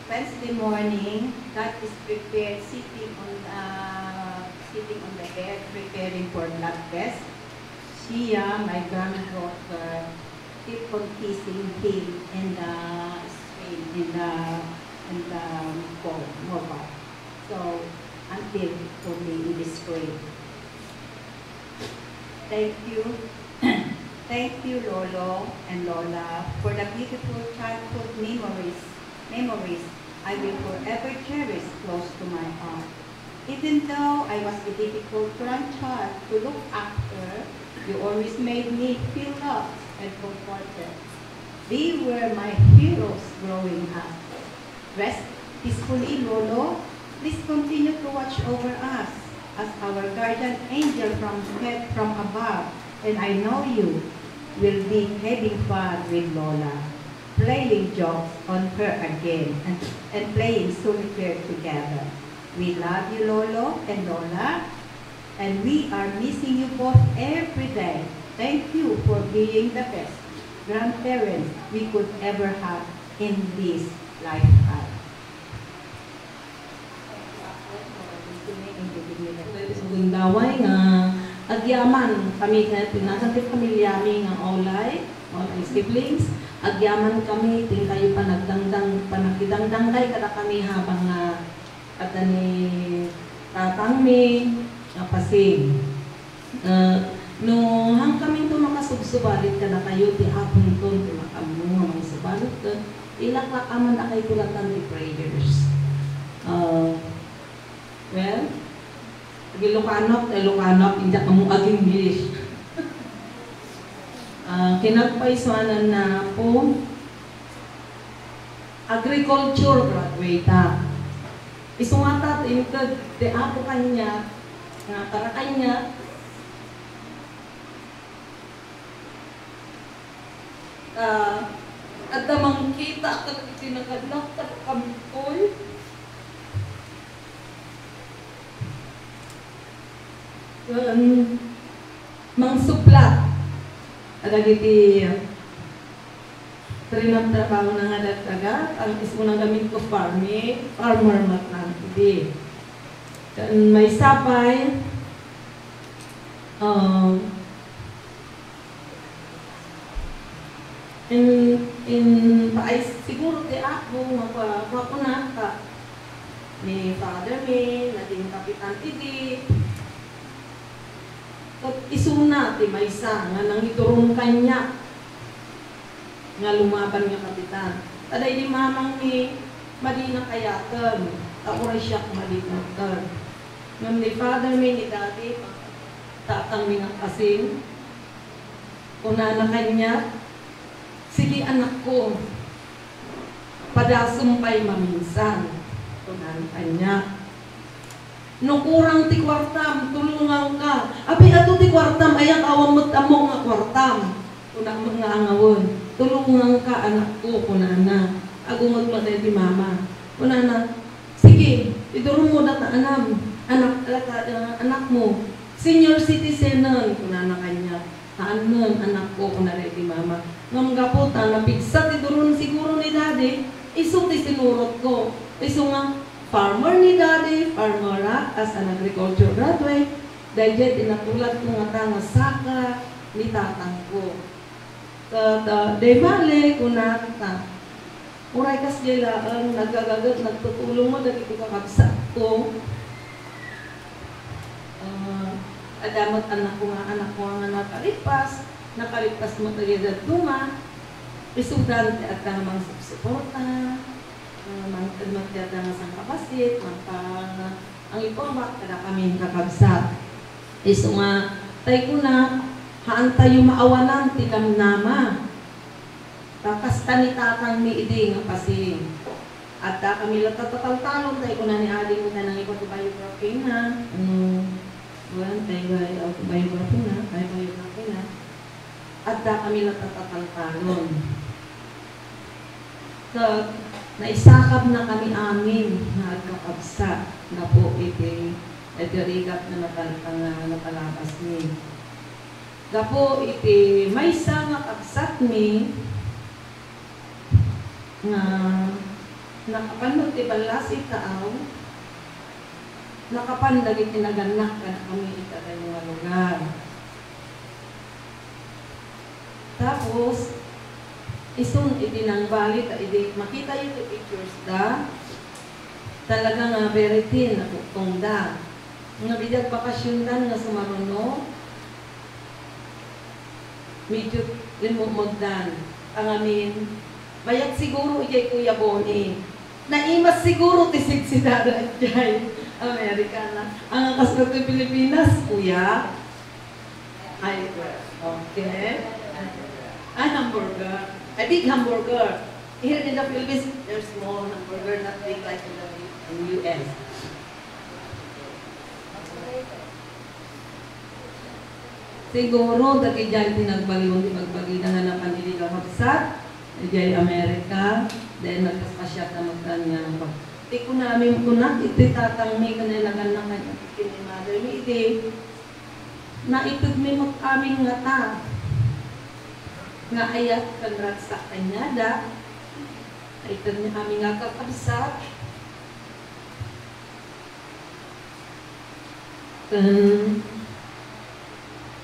Wednesday morning, Dad is prepared, sitting on the bed, preparing for blood test. Shia, my granddaughter, keep on kissing him in the screen, in the mobile. So until for me in the screen. Thank you. Thank you, Lolo and Lola, for the beautiful childhood memories I will forever cherish close to my heart. Even though I was a difficult grandchild to look after, you always made me feel loved and comforted. They were my heroes growing up. Rest peacefully, Lolo. Please continue to watch over us as our guardian angel from above. And I know you will be having fun with Lola, playing jokes on her again and playing solitaire together. We love you, Lolo and Lola, and we are missing you both every day. Thank you for being the best grandparents we could ever have in this lifetime. Gundaway nga agyaman kami nga pinakatip pamilya mi nga olay siblings, agyaman kami ting kayo panagdangdang kay kada kami habang kada ni tatang mi pasing. No hang kami to makasubsubalit kada kayo ti hapon to ti makamu mga subalit ilak aman na kay tulatan ti prayers. Well, Ilocano, hindi ka aging English. Kinagpaiswanan na po agriculture graduate. Isungata, inikad, de apo kanya, nga para kanya, at damang kita, tinagadnak, kampoy. Mang suplat ada giti trinap trabaho na nga dagdaga ang isunang gamit ko farmer matnan di dan may sapay in paay siguro di ako mapunata ni father mi naging kapitan tidi. At isuna ti maysa nga nang iturong kanya nga lumaban nga kapitan. Taday di mamang ni madina kayatan, ako rin siya kumalipatan. Ngam ni father mi ni daddy, tatang mi nga kasing, una na kanya, sige anak ko, padasumpay maminsan, una na kanya. No kurang ti kwartam, tulungan ka. Abi ato ti kwartam, ayak awam mo't amo nga kwartam. Kuna mga angawon, tulungan ka anak ko, kunana. Agungod mo tayo ti mama. Kunana, sige, idurong mo na anak mo. Senior citizen nun, kunana kanya. Nun, anak ko, kunana ti mama. Ngam gaputan, napigsat idurong siguro ni daddy, iso ti sinurot ko. Iso nga, farmer ni daddy, farmer as an agriculture graduate, dahil tinatulad ko nga tanga saka ni tatang ko. De vale, kunata. Uray kas gilaan, nagagagat, nagtutulong mo, dahil ko kakabsak ko. Adamot anak ko nga nakalipas mo tayo duma, isudante at ka namang suporta, magtiyata nga sang kapasit, ang ipambak, kada kami kakabsat. Iso nga, tayo ko na, haan tayo maawanan, tikam nama. Takas tanitatang ni idi nga pasing. At kami latataltalong, tayo ko na ni Adi mo na ng biography na. Buwan, tayo biography na. At kami latataltalong. Naisakap na kami amin na agkakabsa na po iti rigat na napalabas ni. Gapo iti may nga kabsat mi nga nakapanod ti balasi taaw, nakapandag iti naganak ka na kami iti nga lugar. Tapos, isun iti nang bali ta iti makita yung pictures da talaga nga very thin na kuktong da nga bidag bakasyon da nga sumaruno medyo limumagdan ang amin bayag siguro ijay Kuya Boni naimas siguro tisig si Dada at jay Amerikana ang kasrat ng Pilipinas Kuya ay okay hamburger. A big hamburger. Here in the Philippines, there's small hamburger, not big like in the US. Siguro, dati dyan tinagbaliwang di magbagida nga na paniligang hapsat, dyan Amerika, then nagkaspasya na magkanya. Di ko namin kunak, ititatang may kanilangan na kanya, kinimother mi iti, na itod mi mag aming ngata. Nga ayat kanrat sa kanyada ay ito niya kami nga kakabsat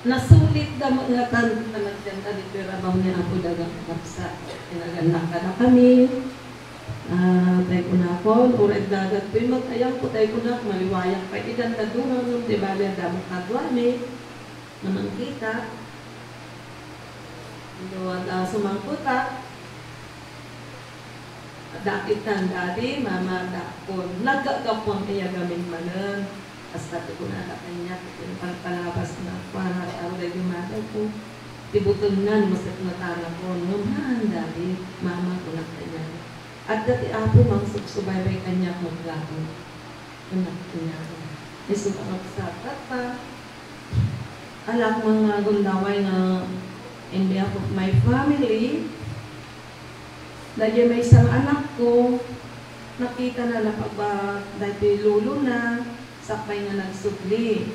nasulit na mga tanagdanta di perabaw niya ako dagang kakabsat tinaganak ka na kami tayo ko na ako uret dagat po yung mag-ayaw ko tayo ko na maliwayak pa idan na doon di ba liyan damang kadwami naman kita doon sumangkuta dakitan dati mama dakon nagkakapwang kaya gamin manan hasta ko na kanya palabas na para ako dahil mata ko tibutunan masat na tala ko numan dati mama ko na kanya at dati ako mang susubaybay kanya maglako anak niya isubakap sa tata alak mga gundaway na in behalf of my family, dahil may isang anak ko, nakita na dahil lulo na, sakbay nga nagsubli.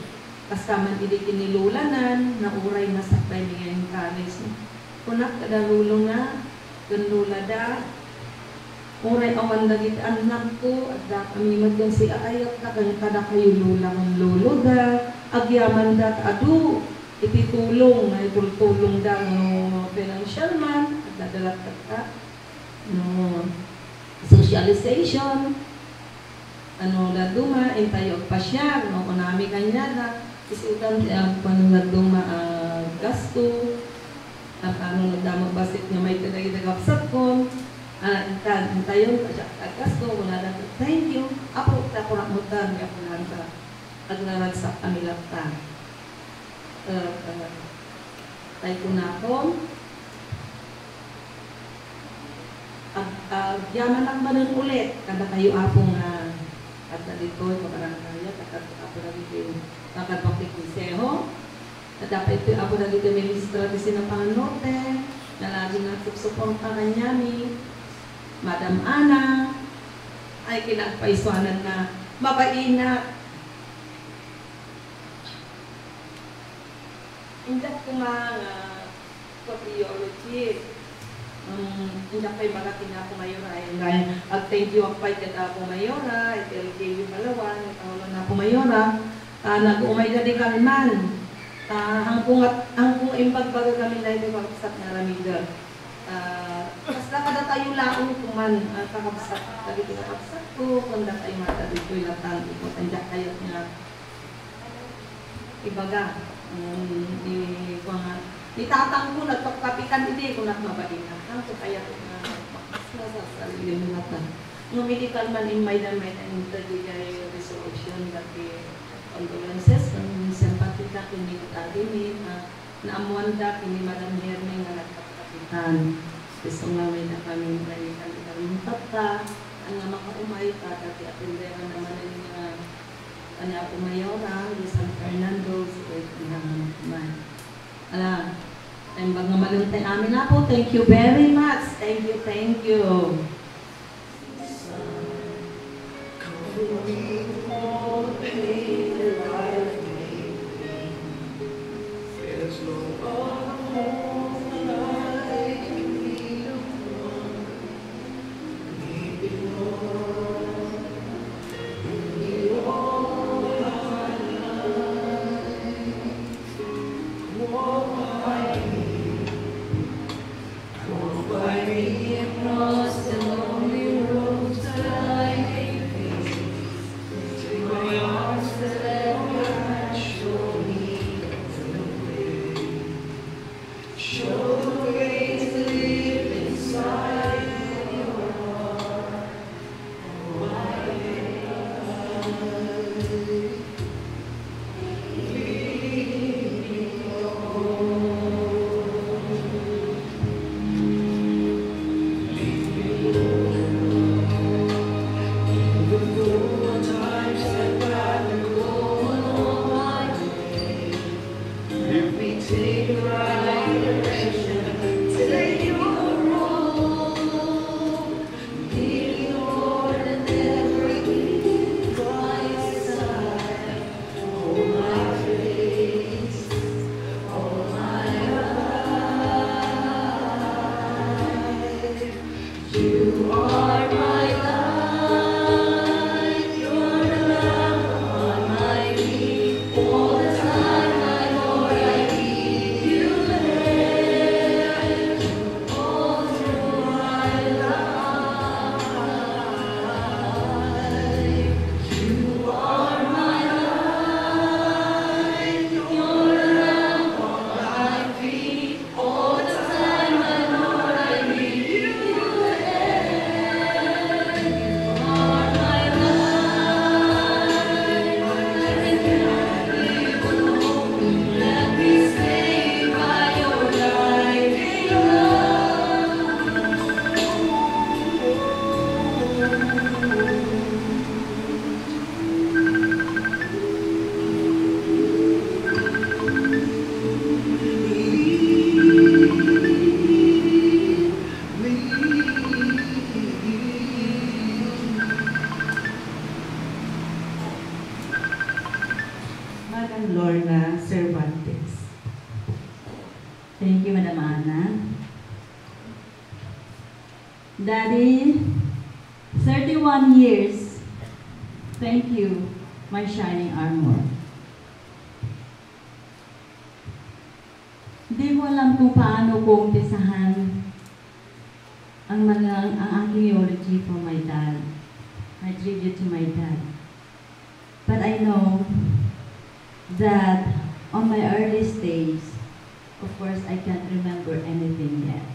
Kastaman hindi kinilulanan, nauray na sakbay niya yung college. Kunak kada lulo nga, ganlula da, uray awan dagit anak ko, at da kami magyan si ayat na kada kayo lulang lulo da, agyaman da adu, ititulong, ay tulong daw no financial man, at dadalat ka no socialization, ano na duma, intayo pa siya, no kunami kanya na, isudan panunod duma gasto, at ano nagdamag basit nga may tagagapsat ko, intayon pa siya gasto, wala na thank you, apo ta kurang mutan, ako lang sa aglaragsak kami laptan. Tayo ko na ako yaman lang ba nun ulit kada kayo apong At nalito, makarangkaya, at ako na dito kakadbaktik ni Seho. At dapat ito ako na dito ministra di sinapanote, na lagi na suporta kanya ni Madam Ana, ay kinagpaiswanan na mabaina. Hindi ko mga patriology. Hindi kayo mga kinapumayora. Ag-thank you ang pay kada pumayora. Ito-thank you Palawan. Ito na pumayora. Nag-umay na di kalman. Hangkong impagbaga kami na ito kakabsat na ramida. Mas nakada tayo laon kuman kakabsat. Lagi ito kakabsat ko. Kunda tayo mata dito ilatang. Hindi kayo nga ibaga. Itatang ko na kapitan hindi ko nagmabain na. Ang kaya ko na sa sarili mo natin. Numilikan man in my damay na interdigay resolution dati condolences ng simpatika kini Academy na amuanda kini Madam Herming na nagkapitan. Gusto nga may na kami kami tata ang nga makaumay ka dati apendera naman yung mga kanya pumayora di San Fernando man. Alam, ang mga malantay amin na po. Thank you very much. Thank you, thank you. Daddy, 31 years. Thank you, my shining armor. Hindi ko alam kung paano ko umpisahan ang aking eulogy for my dad, my tribute to my dad. But I know that on my early stage, of course, I can't remember anything yet.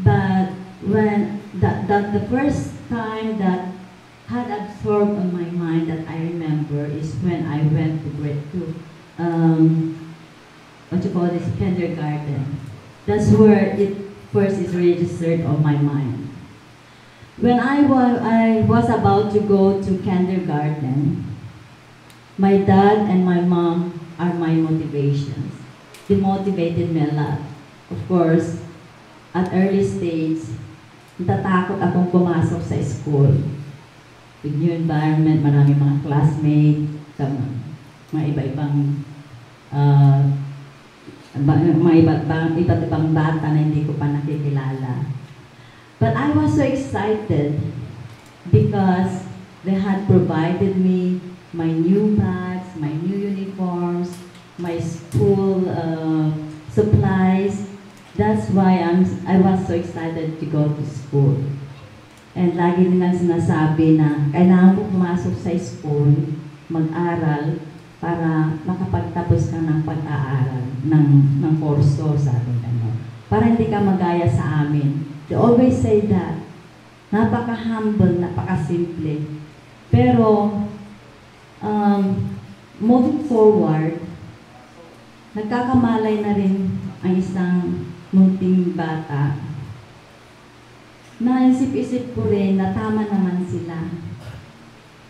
But when the first time that had absorbed on my mind that I remember is when I went to grade 2, what you call this, kindergarten. That's where it first is registered on my mind. When I was about to go to kindergarten, my dad and my mom are my motivations. They motivated me a lot. Of course, at early stage, natatakot akong pumasok sa school. With new environment, maraming mga classmates, mga iba-ibang iba't ibang bata na hindi ko pa nakikilala. But I was so excited because they had provided me my new bags, my new uniforms, my school supplies. That's why I was so excited to go to school. And lagi nilang sinasabi na kailangan mo pumasok sa school, mag-aral, para makapagtapos ka ng pag-aaral, ng kurso, sabi gano'n. Para hindi ka magaya sa amin. They always say that. Napaka-humble, napaka-simple. Pero, moving forward, nagkakamalay na rin ang isang munting bata. Naisip-isip ko rin na tama naman sila.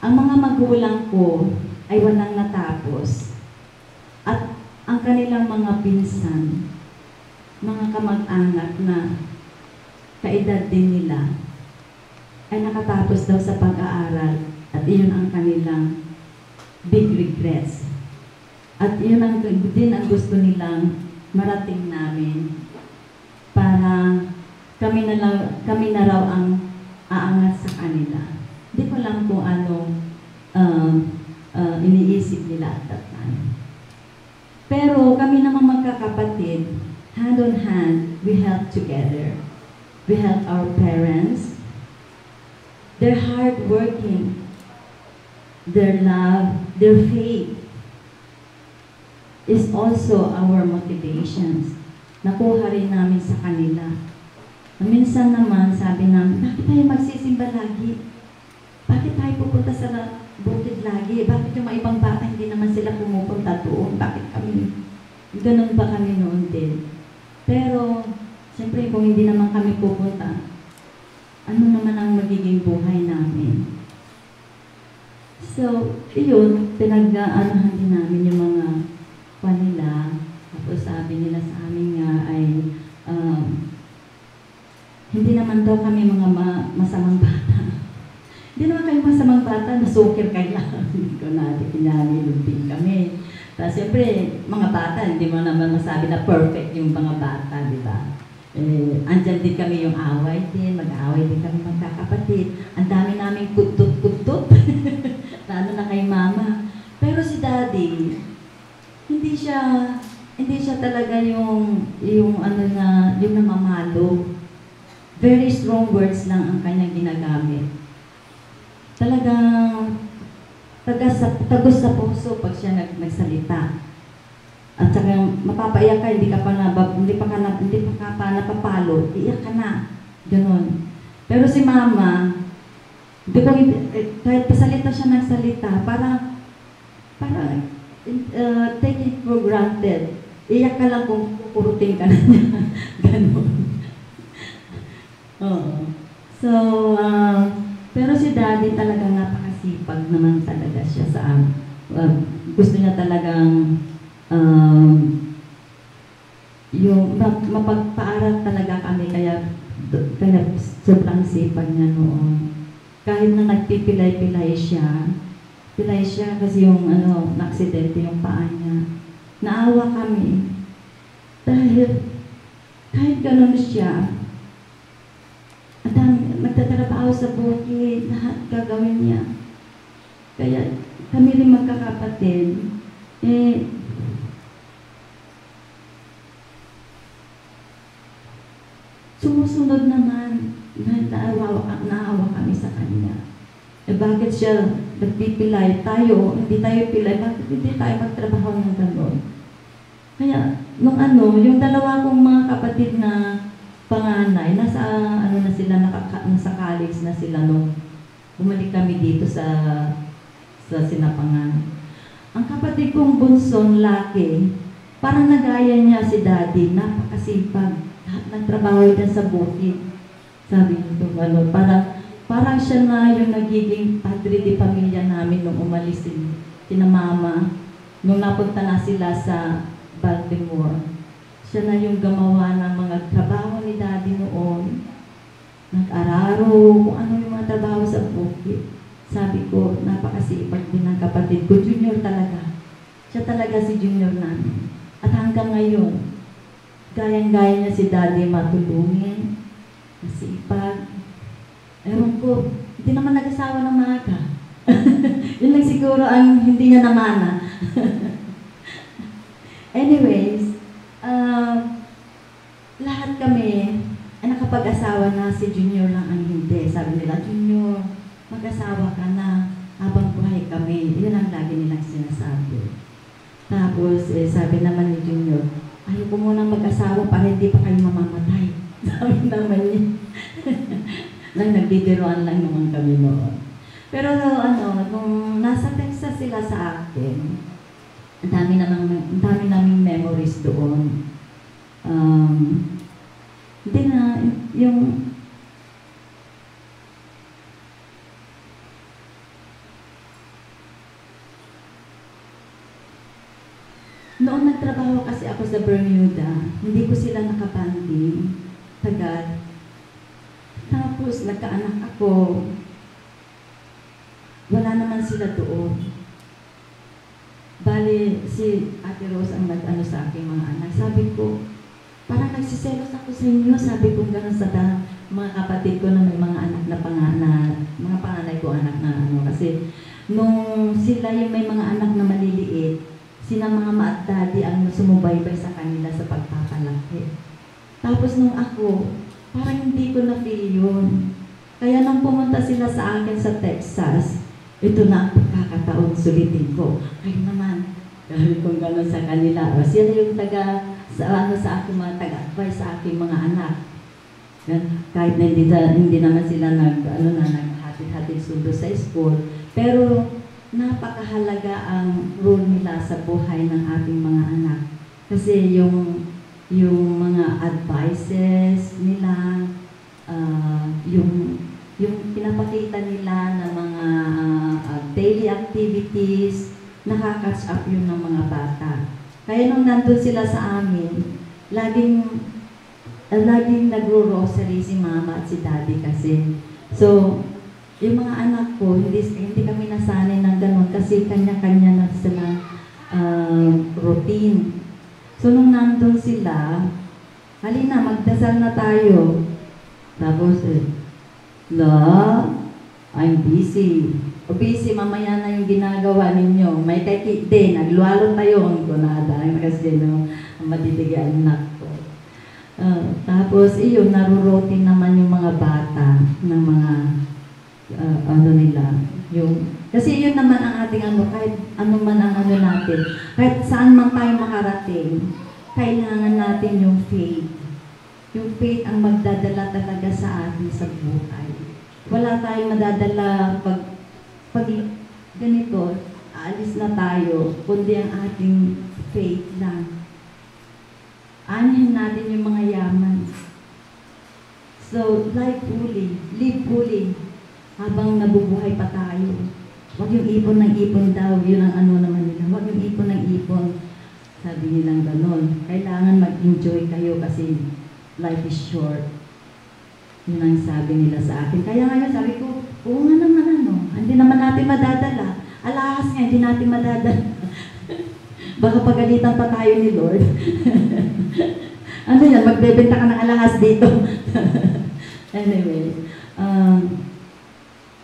Ang mga magulang ko ay walang natapos. At ang kanilang mga pinsan, mga kamag-anak na kaedad din nila, ay nakatapos daw sa pag-aaral at iyon ang kanilang big regrets. At iyon ang din ang gusto nilang marating namin para kami na raw ang aangat sa kanila. Hindi ko lang kung ano iniisip nila at that time. Pero kami naman magkakapatid, hand on hand, we help together. We help our parents. Their hard working, their love, their faith is also our motivations. Nakuha rin namin sa kanila. Minsan naman, sabi namin, bakit tayo magsisimba lagi? Bakit tayo pupunta sa bukid lagi? Bakit yung mga ibang bata hindi naman sila pumupunta doon? Bakit kami? Ganun ba kami noon din? Pero, siyempre kung hindi naman kami pupunta, ano naman ang magiging buhay namin? So, yun, pinag-aanahan din namin yung mga kanila. Tapos sabi nila sa amin nga ay, hindi naman daw kami mga masamang bata. Hindi naman kayo masamang bata, nasukir kayo lang. Hindi ko natin pinalilubing kami. Tapos siyempre, mga bata, hindi mo naman masabi na perfect yung mga bata, di ba? Andyan din kami yung away din, mag-away din kami magkakapatid. Ang dami naming kutut-kutut, lalo na kay mama. Pero si daddy, hindi siya talaga yung namamalo. Very strong words lang ang kanyang ginagamit. Talagang tagos sa puso pag siya nagsalita. At saka mapapaiyak ka, hindi ka pa napapalo, iyak ka na. Ganon. Pero si mama, kahit pasalita siya nagsalita, para take it for granted. Iyak ka lang kung kukurutin ka na niya. Ganon. Oo. So, pero si daddy talagang napakasipag naman talaga siya sa gusto niya talagang yung mapagpaaral talaga kami kaya sobrang sipag niya noon. Kahit na nagpipilay-pilay siya kasi yung na-aksidente yung paa niya. Naawa kami. Dahil kahit ganun siya, at nagtatrabaho sa bukid, lahat gagawin niya. Kaya kami rin magkakapatid, sumusunod naman dahil naawa kami sa kanya. Bakit siya nagpipilay? Hindi tayo pilay, bakit hindi tayo magtrabaho ng gano'n? Kaya, yung dalawa kong mga kapatid na panganay, nasa college na sila nung bumalik kami dito sa Sinapangan. Ang kapatid kong bunsong laki, parang nagaya niya si daddy, napakasipag. Lahat ng trabaho niya sa bukid. Sabi niyo, parang siya na yung nagiging padre de pamilya namin nung umalis sina mama. Nung napunta na sila sa Baltimore, siya na yung gumawa ng mga trabaho ni daddy noon. Nag-araro, kung ano yung mga trabaho sa bukid. Sabi ko, napakasipag din ng kapatid ko. Junior talaga. Siya talaga si junior namin. At hanggang ngayon, gayang-gaya niya si daddy matulungin, masipag. Ewan ko, hindi naman nag-asawa ng maaga. Yun lang siguro ang hindi niya namana. Anyways, lahat kami ay nakapag-asawa na, si Junior lang ang hindi. Sabi nila, Junior, mag-asawa ka na habang buhay kami. Yun ang lagi nilang sinasabi. Tapos, sabi naman ni Junior, ayaw ko munang mag-asawa para hindi pa kayo mamamatay. Sabi naman niya. Nagbibiroan lang naman kami noon. Pero nung nasa Texas sila sa akin, ang dami naming memories doon. Hindi na, yung noon nagtrabaho kasi ako sa Bermuda, hindi ko sila nakabanding, tagal. Tapos nagkaanak ako, wala naman sila doon. Bali, si Ate Rose ang nag-ano sa aking mga anak. Sabi ko, parang nagsiselos ako sa inyo. Sabi ko gano'n sa mga kapatid ko na may mga anak na mga panganay ko anak na ano. Kasi nung sila yung may mga anak na maliliit, sina mga ma at daddy ang sumubaybay sa kanila sa pagpapalaki. Tapos nung ako, parang hindi ko na-feel yun. Kaya nang pumunta sila sa akin sa Texas, ito na ang pagkakataon, sulitin ko. Ay naman, dahil kung gano'n sa kanila. O, sila yung sa aking mga taga-advise sa aking mga anak. Kahit na hindi naman sila naghatid-hatid sundo sa school. Pero napakahalaga ang role nila sa buhay ng ating mga anak. Kasi yung mga advices nila, yung pinapakita nila ng mga daily activities, nakaka-catch up yun ng mga bata. Kaya nung nandun sila sa amin, laging nagro-rosary si mama at si daddy kasi. So, yung mga anak ko, hindi kami nasanay ng ganun kasi kanya-kanya na silang routine. So, nung nandun sila, halina, magdasal na tayo. Tapos, I'm busy. O busy, mamaya na yung ginagawa ninyo. May kay din, nagluwalo tayo ang kunada. Kasi ang matitigyan anak ko. Tapos, iyon, narurotin naman yung mga bata ng mga nila. Kasi yun naman ang ating kahit ano man ang natin. Kahit saan man tayo makarating, kailangan natin yung faith. Yung faith ang magdadala talaga sa atin sa buhay. Wala tayong madadala pag ganito, aalis na tayo, kundi ang ating faith lang. Aanhin natin yung mga yaman. So, live fully, habang nabubuhay pa tayo. Huwag yung ipon ng ipon daw, yun ang ano naman nila. Huwag yung ipon ng ipon. Sabi nilang ganon. Kailangan mag-enjoy kayo kasi life is short. Yun ang sabi nila sa akin. Kaya ngayon sabi ko, oo nga naman hindi naman natin madadala. Alahas nga, hindi natin madadala. Baka pagalitan pa tayo ni Lord. Ano yan, magbebenta ka ng alahas dito. Anyway,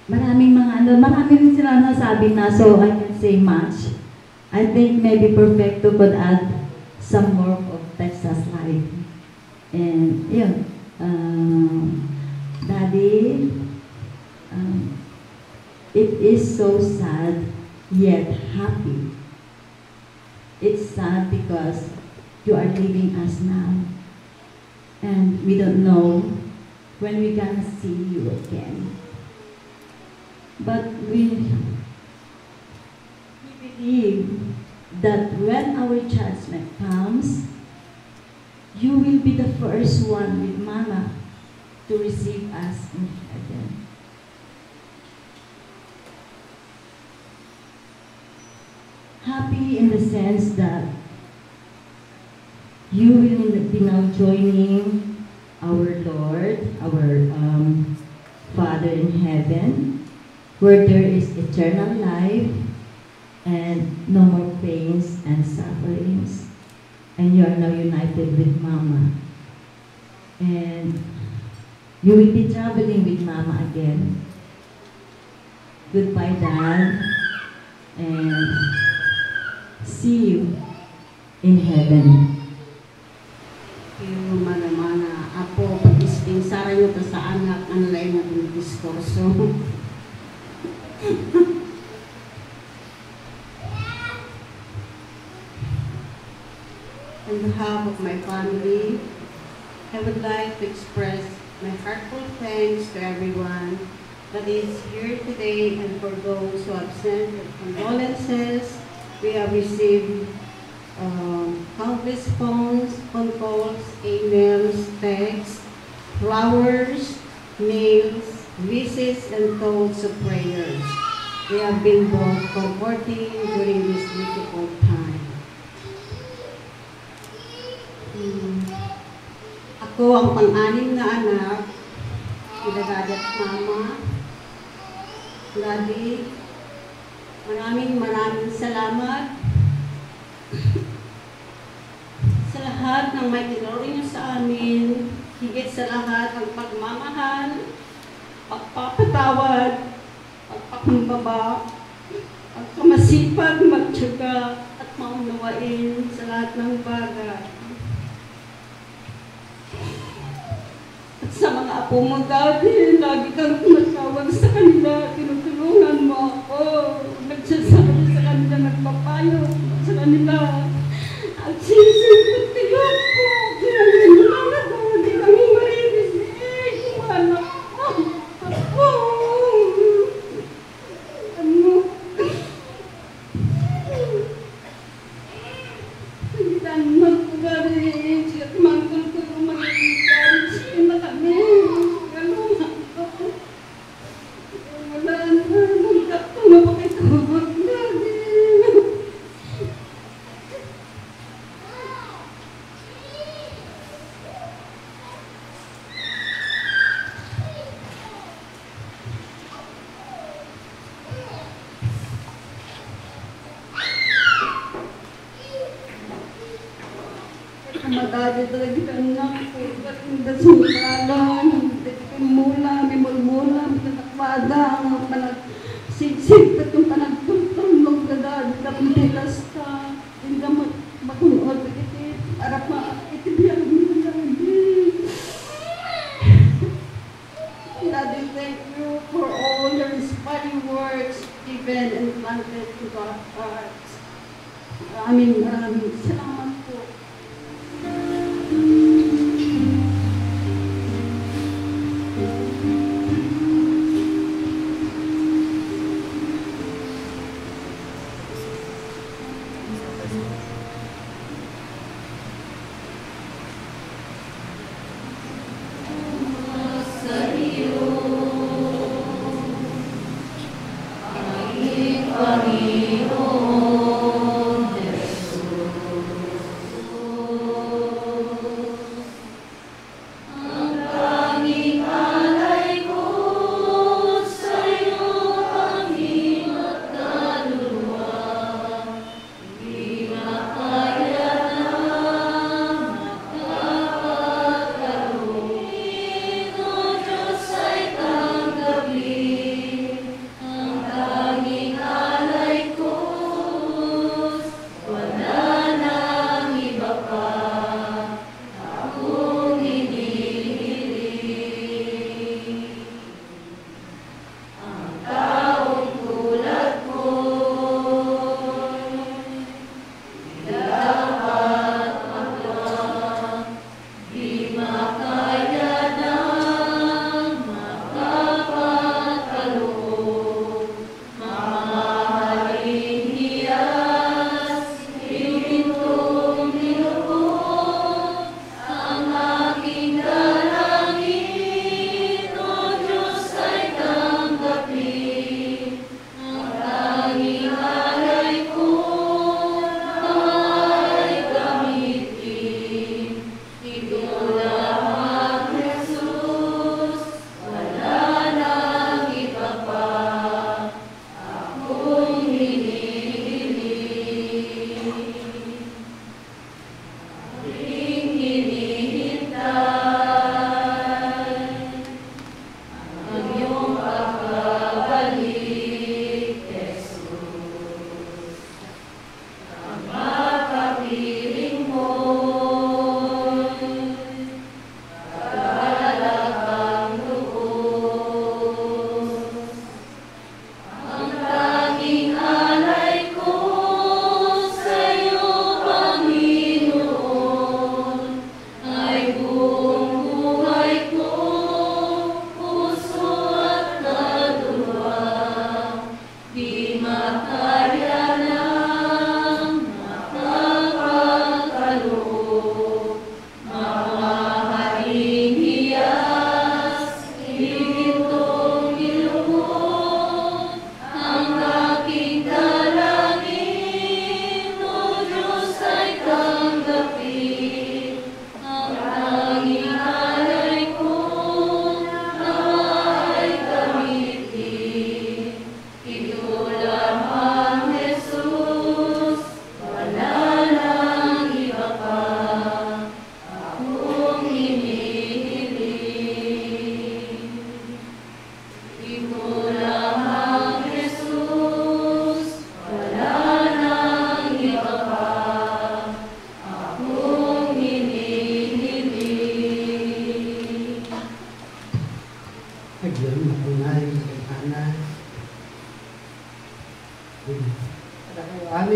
maraming sila nasabi na, so I can say much. I think maybe Perfecto could add some more of Texas life. And yun, Daddy, it is so sad yet happy. It's sad because you are leaving us now. And we don't know when we're gonna see you again. But we believe that when our judgment comes, you will be the first one with Mama to receive us in heaven. happy in the sense that you will be now joining our Lord, our Father in heaven, where there is eternal life and no more pains and sufferings. And you are now united with Mama. And you will be traveling with Mama again. Goodbye, Dad. And see you in heaven. Yung mana-mana, ako, pag-ispinsara nyo to sa anak, ang lain na yung diskurso. On behalf of my family, I would like to express my heartfelt thanks to everyone that is here today, and for those who have sent condolences. We have received countless phone calls, emails, texts, flowers, mails, wishes, and thoughts of prayers. They have been both comforting during this difficult time. Ako ang pang-anim na anak, sila Daddy at Mama. Daddy, maraming salamat sa lahat ng may tinuro niyo sa amin. Higit sa lahat ang pagmamahal, pagpapatawad, pagpakumbaba, pagkamasipag, magtiyaga at maunawain sa lahat ng bagay. At sa mga apo mo, Daddy, lagi kang tumatawag sa kanila, tinutulungan mo ako, nagsasabi sa kanila, nagpapayo sa kanila. At sinisipot kayo po, kinalimutan ako, hindi kami marinisig, yung anak ko. Ako, hindi tayo magpagalit, at manggol ko yung magagalit, sige na kami, ganun ako. Wala na, magkaktunga pa kayo, Daddy. Madali talaga ka anak ko. Katinda sumutalan, mula, may mulmula, may tatakwada, ang panagsigsig, at yung panagtulog na dali, kapitilas ka, hindi ka makunod, para maitibiyang mo na Daddy. Daddy, thank you for all your inspiring words given and planted to our hearts. Maraming salamat po. Panginoon, Jesus.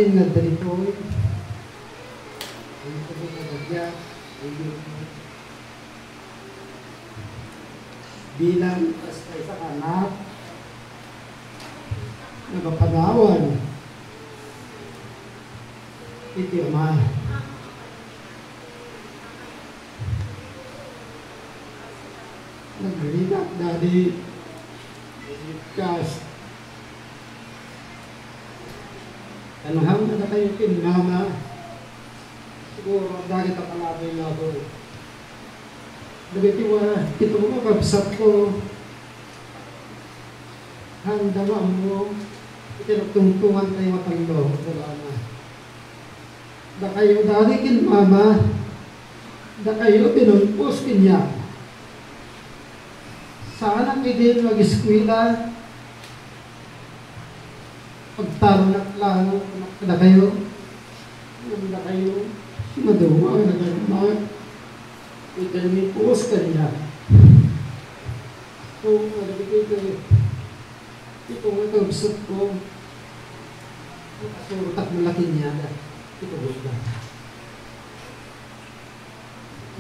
amin nga dito. Ang sabi na bagya, bilang basta isang anak, nagapanawan, iti ama. Naglinak dari kas. Ano hang na kayo kinama? Siguro dahil takalabay na ako. Nagitiwa, ito mo kabsat ko. Handa mo, itinagtungtungan tayo matalo. Wala na. Da kayo dali kinama. Da kayo pinunpos kinya. Saan ang idin mag-eskwila? Pagtaro na klaro, kada kayo, maduwa, nagagmag, ikalmi puos kanina. So, nagabigay kayo, ito nga kausap ko, nakasurutak malaki niya, ito ba?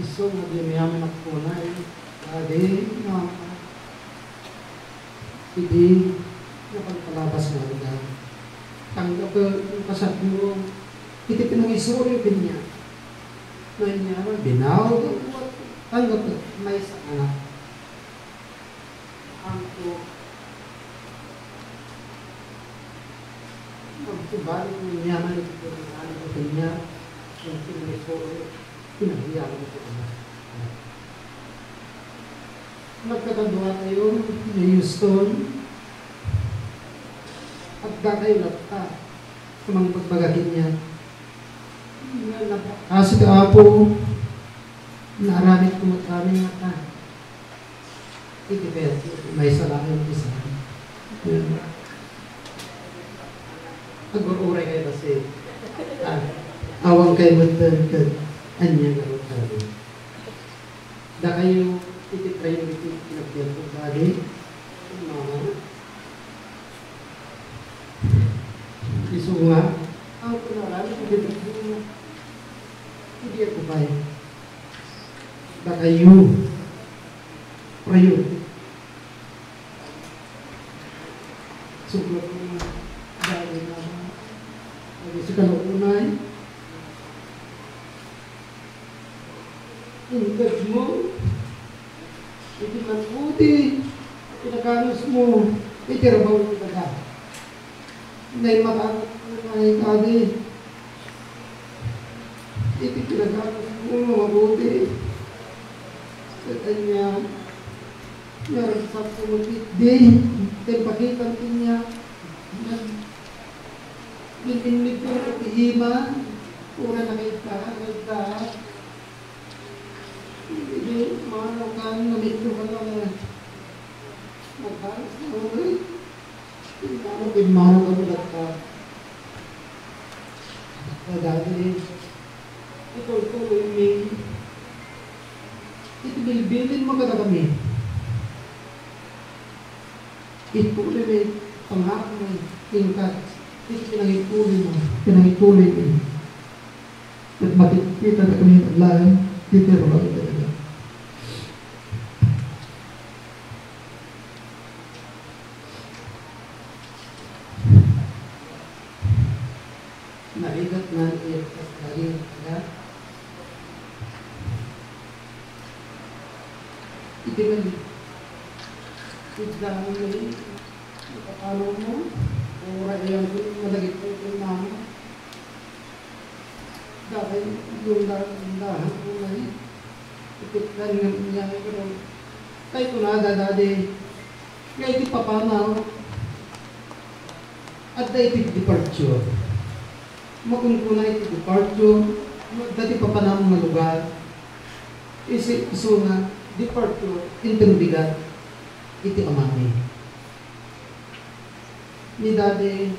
Iso, nagyamiyaman ako na ade, hindi napagpalabas mo na tanggap yung kasat mo iti pinangisuri niya na niya binaw tanggap may sa anak ang to magtubalik ng yaman ito niya yung pinangisuri pinahiyaan mo ito nagkakanduha tayo ni Houston at gakayo lata sa mga pagbagagin niya. Kasi ka po, naaramit ko maraming mata. Ikipet, may salamin isa. Agor-uray kayo kasi awang kayo matagkad anya nga rin tayo. Da kayo ititry yung pinagpil ko bali. Mama. Iso nga. Ang pinarami ko dito. Hindi ako kaya. Da kayo. Prayo. Sugot mo nga. Dahil na. Nagisi ka na unay. Ingad mo. Iti man puti, pinaganos mo, itirabaw mo ka. Nay matangat mo na ikadi. Iti pinaganos mo, mabuti. Sa kanya, meron sa pumupit di, timpakitan niya. Bininlig ko na tihima, una nakita. Hindi, mahal ka, namito ka lang na maghalas na ulit. Hindi mo pinmahal ka ulit ka. Dati, ito may itibilbilin mo kada kami. Ito may pangako may tingkat. Ito pinangitulin mo. At makikita na kami ang lahat. Dito rin ako talaga. Naligat na iyakas lagi na itingan sigla mo may nakapalo mo ora iyan ko malagit ko yung mama dahil yung dahan ko na ikot ka rin niya ko rin kahit ko na dadadi kahit di papanaw at dahil departure makungkuna iti departure, dati papanamong na lugar, iso nga, departure, intimbigat, iti amami. Ni dati,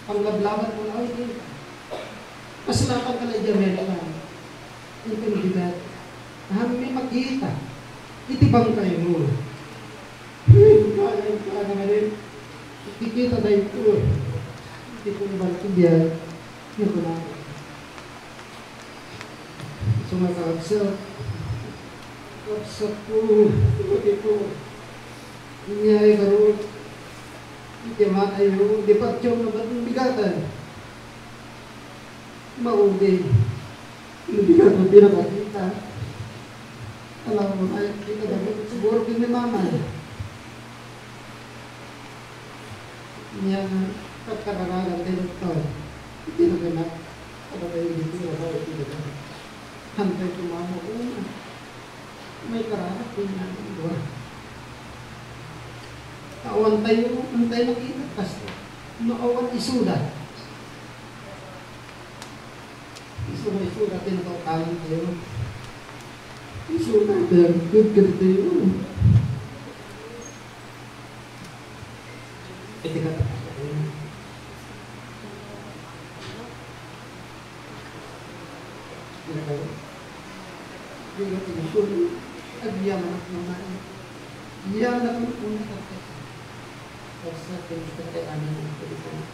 panglablaban mo na, ay, kasalapan ka na dyan, intimbigat, may makita, iti bang kayo mo. Kaya naman rin, ikikita na ito, iti kong balik biyan, Hindi ko na. Sumakaksak. Kaksak ko. Hindi ko. Nangyari karoon. Hindi matayo. Di pa tiyong na ba't bigatan? Maugay. Yung bigatan pinakakita. Alam mo, ay, kita dapat siguro din ni mama. Niya, kakararagan din ito. Hindi na ganap. Ano ba yung dito na kawit dito na? Hantay ko mama ko. May kararat din na ito. Awan tayo, antay nakita. Kasi, maawan isuda. Isuda, tinatawakalan tayo. Isuda, good tayo. Ito ka tayo. Hindi ka tinasulo. Agyaman ako naman. Agyaman ako naman. Sa ating katayanan ng Pilipinas.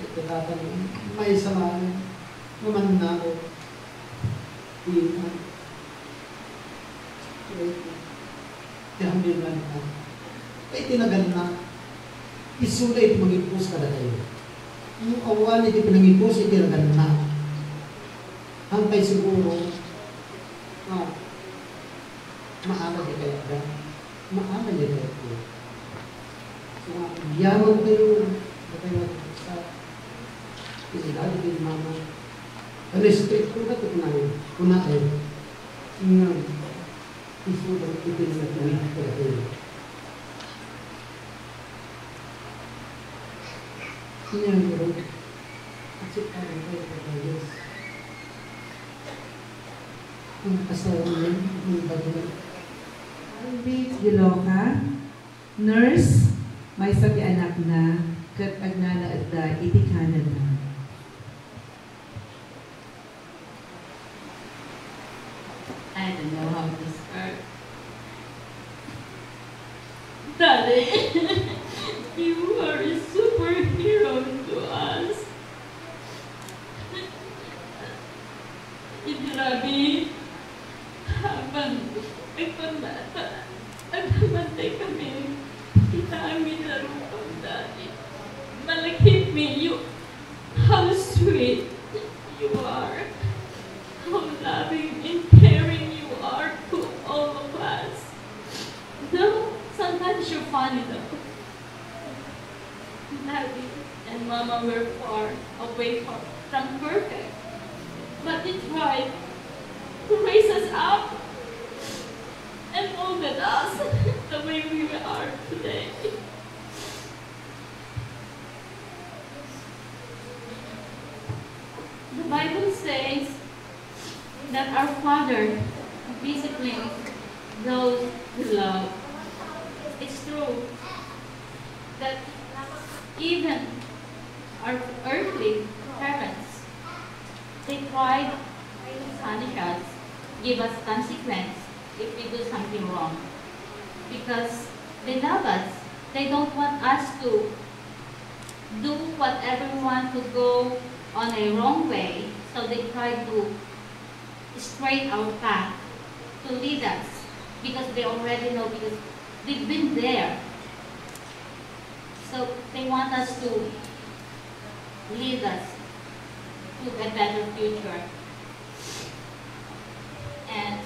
Ito tatanong, may samahan. Naman na ako. Iyan. Tihambil man na. Ay tinagal na. Isulay ito mag-ipos ka na tayo. Yung awan ito pinag-ipos, itinagal na. Hantay siguro na maala di kaya ka. Maala di kaya ko. So, yaman tayo. Tayo sa isilali din mama. Respect ko na ito kunain. Kunain. Ngayon. Isulang ipinagatuwin ko na tayo. Ngayon bro. Kasi parang tayo pagkayos. Ang asawa niya, ang bago. Always Giloka, nurse, may sabi anak na, kat agnana at da, iti Canada. I don't know how to start. Daddy, you are a superhero to us. Grabe, habang nagpambata, nagbabantay kami. Kita amin na rupang Daddy. Malakit me, how sweet you are. How loving and caring you are to all of us. Though sometimes you're funny though. Daddy and Mama were far away from perfect. But they tried to raise us up and molded us the way we are today. The Bible says that our Father disciplines those who love. It's true that even our earthly parents, they try to punish us, give us consequence if we do something wrong. Because they love us. They don't want us to do whatever we want to go on a wrong way. So they try to straighten our path, to lead us. Because they already know, because they've been there. So they want us to lead us to a better future. And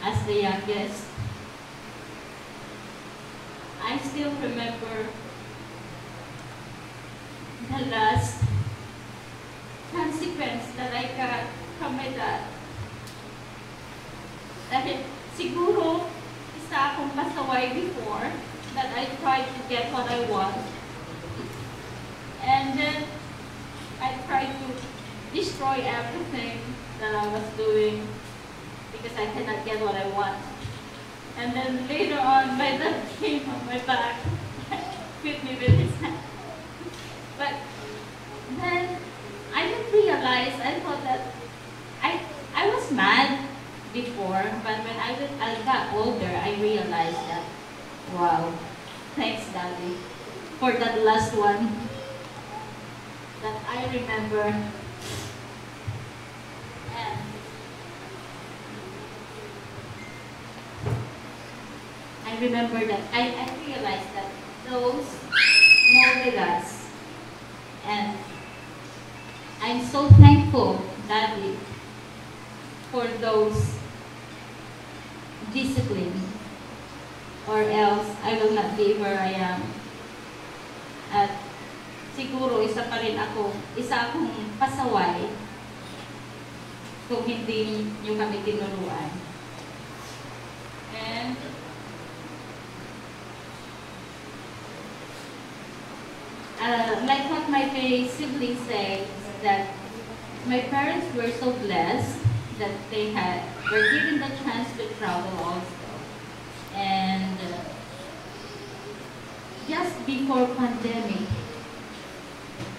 as the youngest, I still remember the last consequence that I got from my dad. Dahil siguro isa akong pasaway before that I tried to get what I want. And then I tried to destroy everything that I was doing because I cannot get what I want. And then later on, my dad came on my back, hit me with his hand. But then I didn't realize, I thought that I was mad before, but when I got older, I realized that, wow, thanks Daddy for that last one. that I remember. And I remember that I realized that those molded us. And I'm so thankful, Daddy, for those discipline, or else I will not be where I am. At siguro isa akong pasaway kung hindi niyo kami tinuruan. And like what my siblings say, that my parents were so blessed that they were given the chance to travel also. And just before pandemic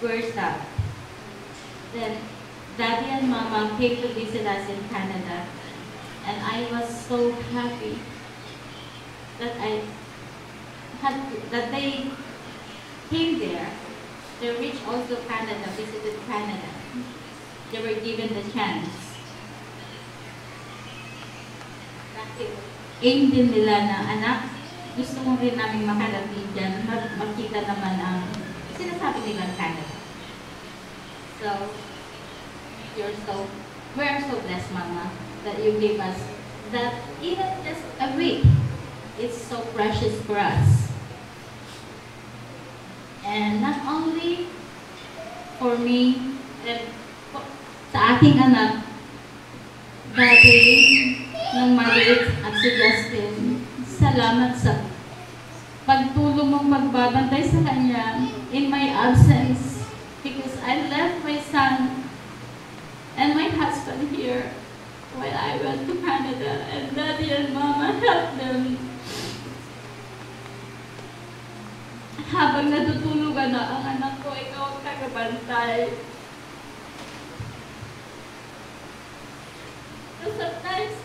burst out, then Daddy and Mama came to visit us in Canada, and I was so happy that that they came there. They reached also Canada, visited Canada. They were given the chance. Aim din nila na, anak, gusto mo rin namin makarating dyan, makita naman ang sinasabi nilang Canada. So, we are so blessed, Mama, that you gave us that even just a week. It's so precious for us. And not only for me, and sa aking anak, dati, ng maliit at si Justin, salamat sa pagtulong mong magbabantay sa kanya in my absence, because I left my son and my husband here while I went to Canada, and Daddy and Mama helped them. Habang natutulugan na ang anak ko, ikaw ang tagabantay. So sometimes,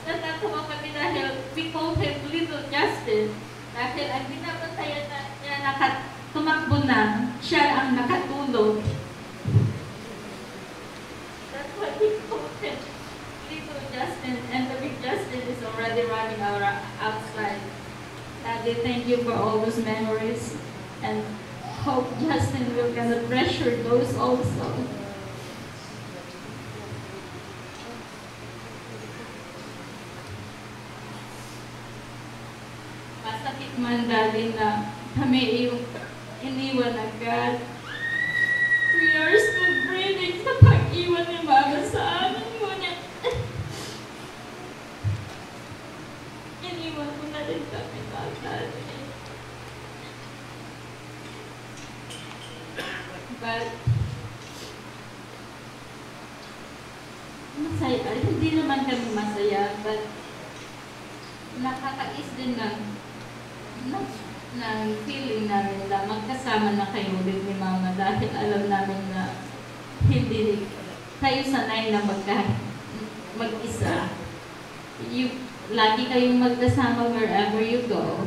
natatawa kami dahil we call him Little Justin. Dahil ang binabantayan niya tumakbo na, siya ang nakatulog. That's why we call him Little Justin, and the big Justin is already running outside. Daddy, thank you for all those memories, and hope Justin will gonna treasure those also. Masakit man, Daddy, na kami iniwan agad. We are still breathing sa pag-iwan ni Mama sa amin. Ngunit, iniwan ko na rin kami, Daddy. But, masaya, hindi naman kami masaya, but nakakais din ng feeling namin na magkasama na kayo ulit ni Mama, dahil alam namin na hindi kayo sanay na mag-isa. Lagi kayong magkasama wherever you go.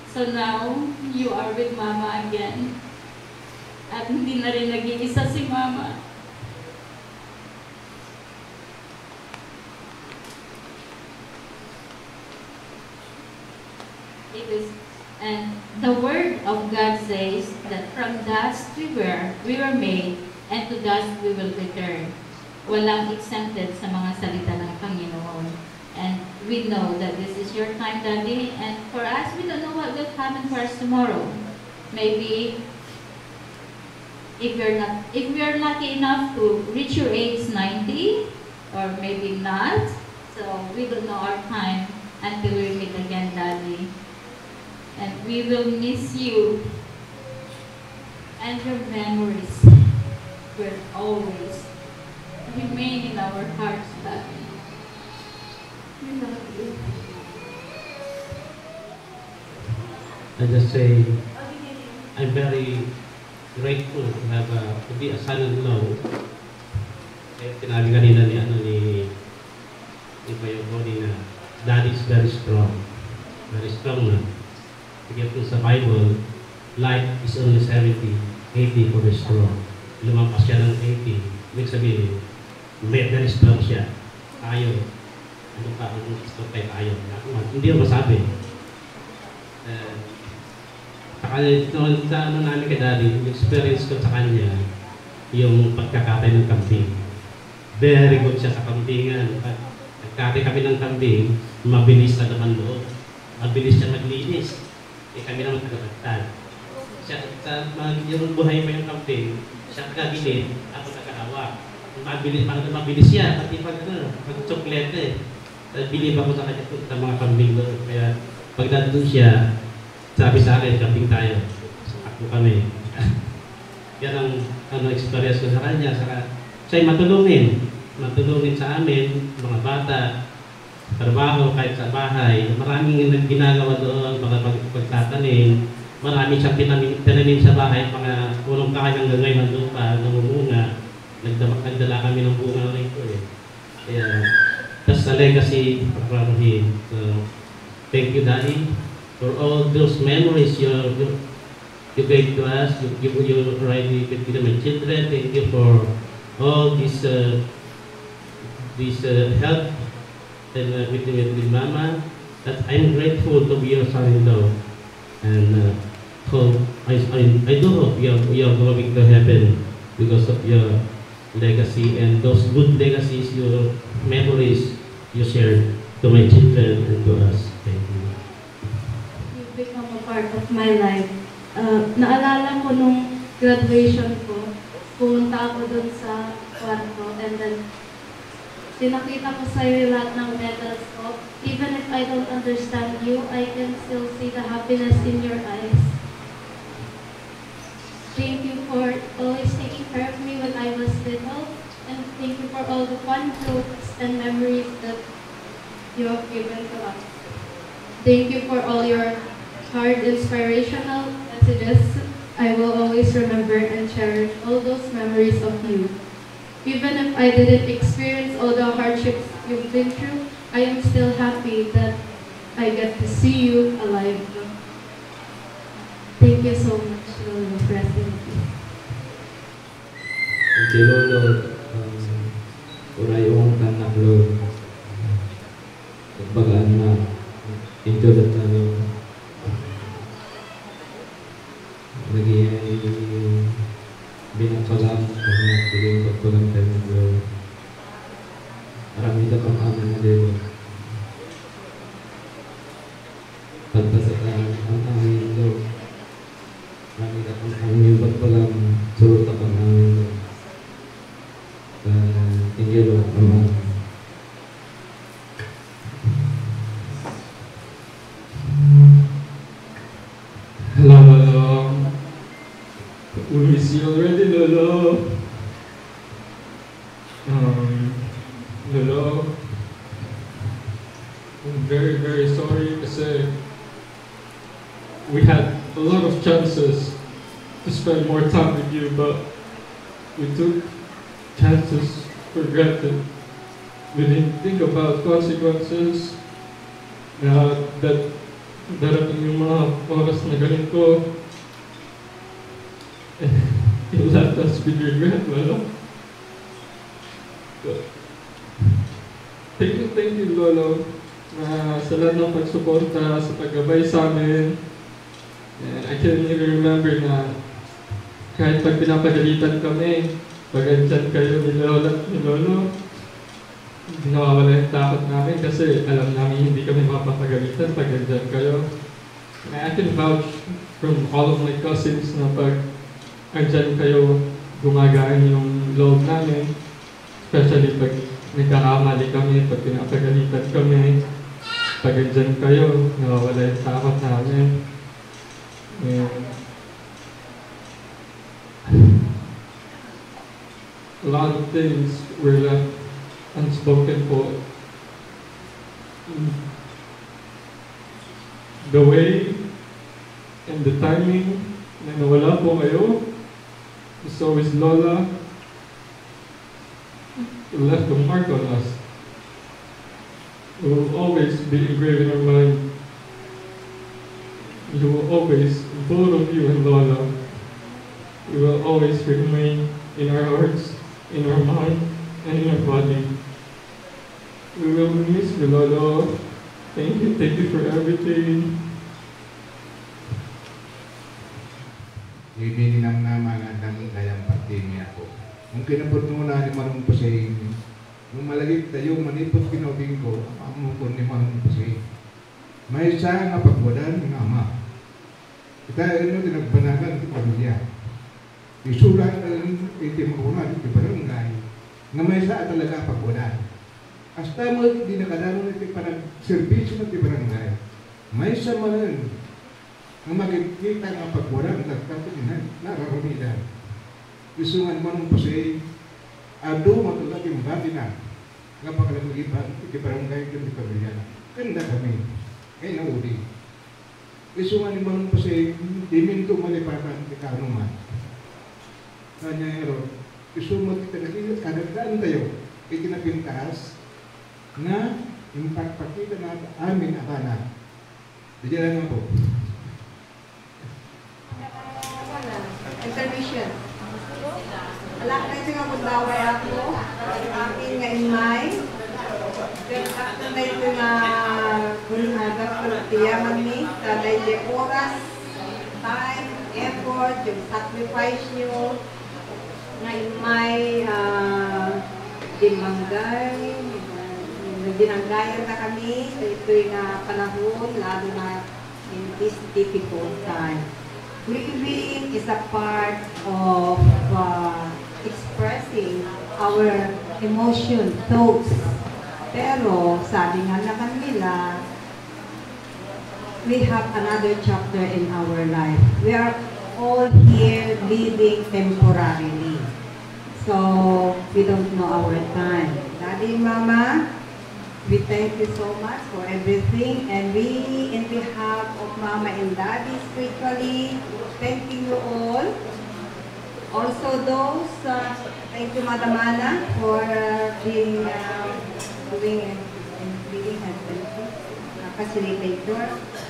So now, you are with Mama again. At hindi na rin nag-iisa si Mama. And the Word of God says that from dust we were made, and to dust we will return. Walang exempted sa mga salita ng Panginoon. And we know that this is your time, Daddy, and for us, we don't know what will happen for us tomorrow. Maybe if we are lucky enough to reach your age 90, or maybe not, so we don't know our time until we meet again, Daddy. And we will miss you, and your memories will always remain in our hearts, Daddy. We love you. I just say, I'm very grateful to be a son-in-law. Kaya tinabi kanina ni Bayo Boni na Daddy is very strong na. Sige po sa Bible, life is only 70, 80 for the strong. lumampas siya ng 80. Ibig sabihin, may na-strong siya. Ayaw. Ano pa ang gusto kay ayaw? Hindi mo masabi. Sa ano namin kay Daddy, yung experience ko sa kanya, yung pagkakatay ng kambing. Very good siya sa kambingan. Nagkatay kami ng kambing, mabilis na naman doon. Mabilis siya maglinis. Kami naman tagapagtad. Yung buhay pa yung kambing, siya kagilid, ako nag-aawa. Mabilis siya, pati pag chocolate bilib ako sa kanya sa mga kambing doon. Kaya pag nandun siya, sabi sa akin, kambing tayo. Ako kami. Yan ang experience ko sa kanya. Siya'y matulungin sa amin, mga bata, trabaho, kahit sa bahay. Maraming ginagawa doon, mga pagtatanim. Marami siyang tinanim sa bahay, mga pulong kahay hanggang ngayon ng lupa, namumunga. Nagdala kami ng bunga rin ko eh. Kaya, that's the legacy of Raruhin. So, thank you, Daddy, for all those memories you gave to us. You already with my children. Thank you for all this help and with Mama. That I'm grateful to be your son-in-law, and hope I do hope you are going to heaven because of your legacy and those good legacies, your memories you shared to my children and to us. Thank you. You've become a part of my life. Naalala ko nung graduation ko, pumunta ako dun sa kwarto and then tinakita ko sa'yo lahat ng medals ko. Even if I don't understand you, I can still see the happiness in your eyes. Thank you for always taking care of me when I was little, and thank you for all the fun jokes and memories that you have given to us. Thank you for all your hard, inspirational messages. I will always remember and cherish all those memories of you. Even if I didn't experience all the hardships you've been through, I am still happy that I get to see you alive. Thank you so much, Lolo, for resting with me. Thank you, Lolo. Urayong tanak, Lolo. Pagbagaan na ito na tayo. Naging binakalam kanya tuloy pagkulang tayo ng Lolo. Marami na pang amin na Lolo. Pagpasatan ang amin, Lolo. Marami na pang amin pagkulang surot na pang amin, Lolo. Thank you, Lord. Amen. Hello, Lolo. We miss you already, Lolo. Lolo, I'm very, very sorry to say we had a lot of chances to spend more time with you, but we took chances for granted. We didn't think about consequences that darating yung mga oras na ganito. You left us with regret, Lolo. Thank you, Lolo, sa lahat ng pagsuporta, sa paggabay sa amin. And I can even remember na kahit pag pinapagalitan kami, pag andyan kayo ni Lolo, hindi nawawala yung takot namin kasi alam namin hindi kami mapapagalitan pag andyan kayo. And I can vouch from all of my cousins na pag andyan kayo, gumagaan yung loob namin. Especially pag nagkakamali kami, pag pinapagalitan kami, pag andyan kayo, nawawala yung takot namin. And a lot of things were left unspoken for. The way and the timing na nawala po kayo, so is Lola, left a mark on us. It will always be engraved in our mind. You will always, both of you and Lola, you will always remain in our hearts, in our mind, and in our body. We will miss you, Lolo. Thank you for everything. Ibininam naman ang dayang pagtimi ako. Nung kinabot mo na ni Manong Pasay, nung malagit tayo, manipot kinobing ko, ang amukon ni Manong Pasay. May isa nga pagwadan ng ama. Kita tinagbanagan ng pamilya. Isulat ng itimkunan ng barangay na may isa talaga pagwadan. Hasta mo di nakadaro na parang serbisyo ng barangay. May isa man ang makikita ng pagwadan ng kapatinan, nararamidan. Isungan mo nung pasay, ado matulad yung bati na, nga pakalagiban, ikibarangay yung pamilya. Kanda kami, ay naudi. Isungan mo nung pasay, dimin ko malipatan di kanuman. Kanya ero, isumot kita nakikita, kadagdaan tayo, itinapintas, na yung pagpakita na amin akala. Diyan lang po. Intermission. Wala na ito nga bundaway ako. Akin nga imay. Then after na ito nga tiyaman ni sa daily oras, time, effort, yung sacrifice nyo nga imay dinanggayan na kami sa ito'y nga panahon, lalo na in this difficult time. Grieving is a part of expressing our emotion, thoughts. Pero sabi nga naman nila, we have another chapter in our life. We are all here living temporarily. So, we don't know our time. Daddy, Mama, we thank you so much for everything, and we, in behalf of Mama and Daddy spiritually, thanking you all. Also those, thank you Madam Ana for being doing and being as facilitator.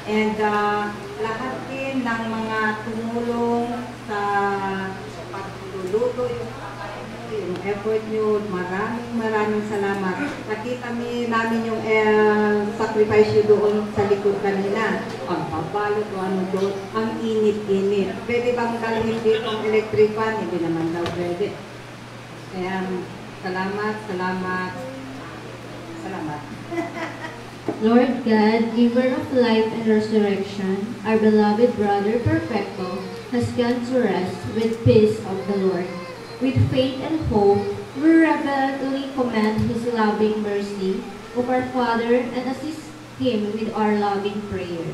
And lahat din ng mga tumulong sa pagluluto, yung effort nyo, maraming salamat. Nakita namin yung sacrifice nyo doon sa likod kanina. Pagpabalot o ano doon, ang init-init. Pwede bang dalhin dito ang electric fan? Hindi naman daw pwede. Kaya salamat. Lord God, giver of life and resurrection, our beloved brother Perfecto has gone to rest with peace of the Lord. With faith and hope, we reverently commend His loving mercy of our Father and assist Him with our loving prayer.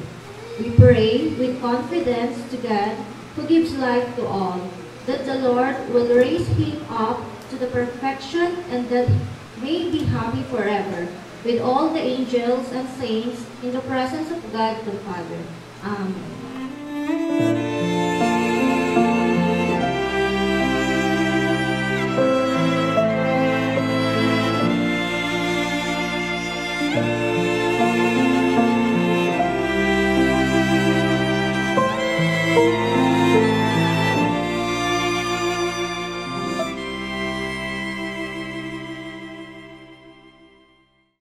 We pray with confidence to God, who gives life to all, that the Lord will raise Him up to the perfection and that He may be happy forever, with all the angels and saints in the presence of God the Father. Amen.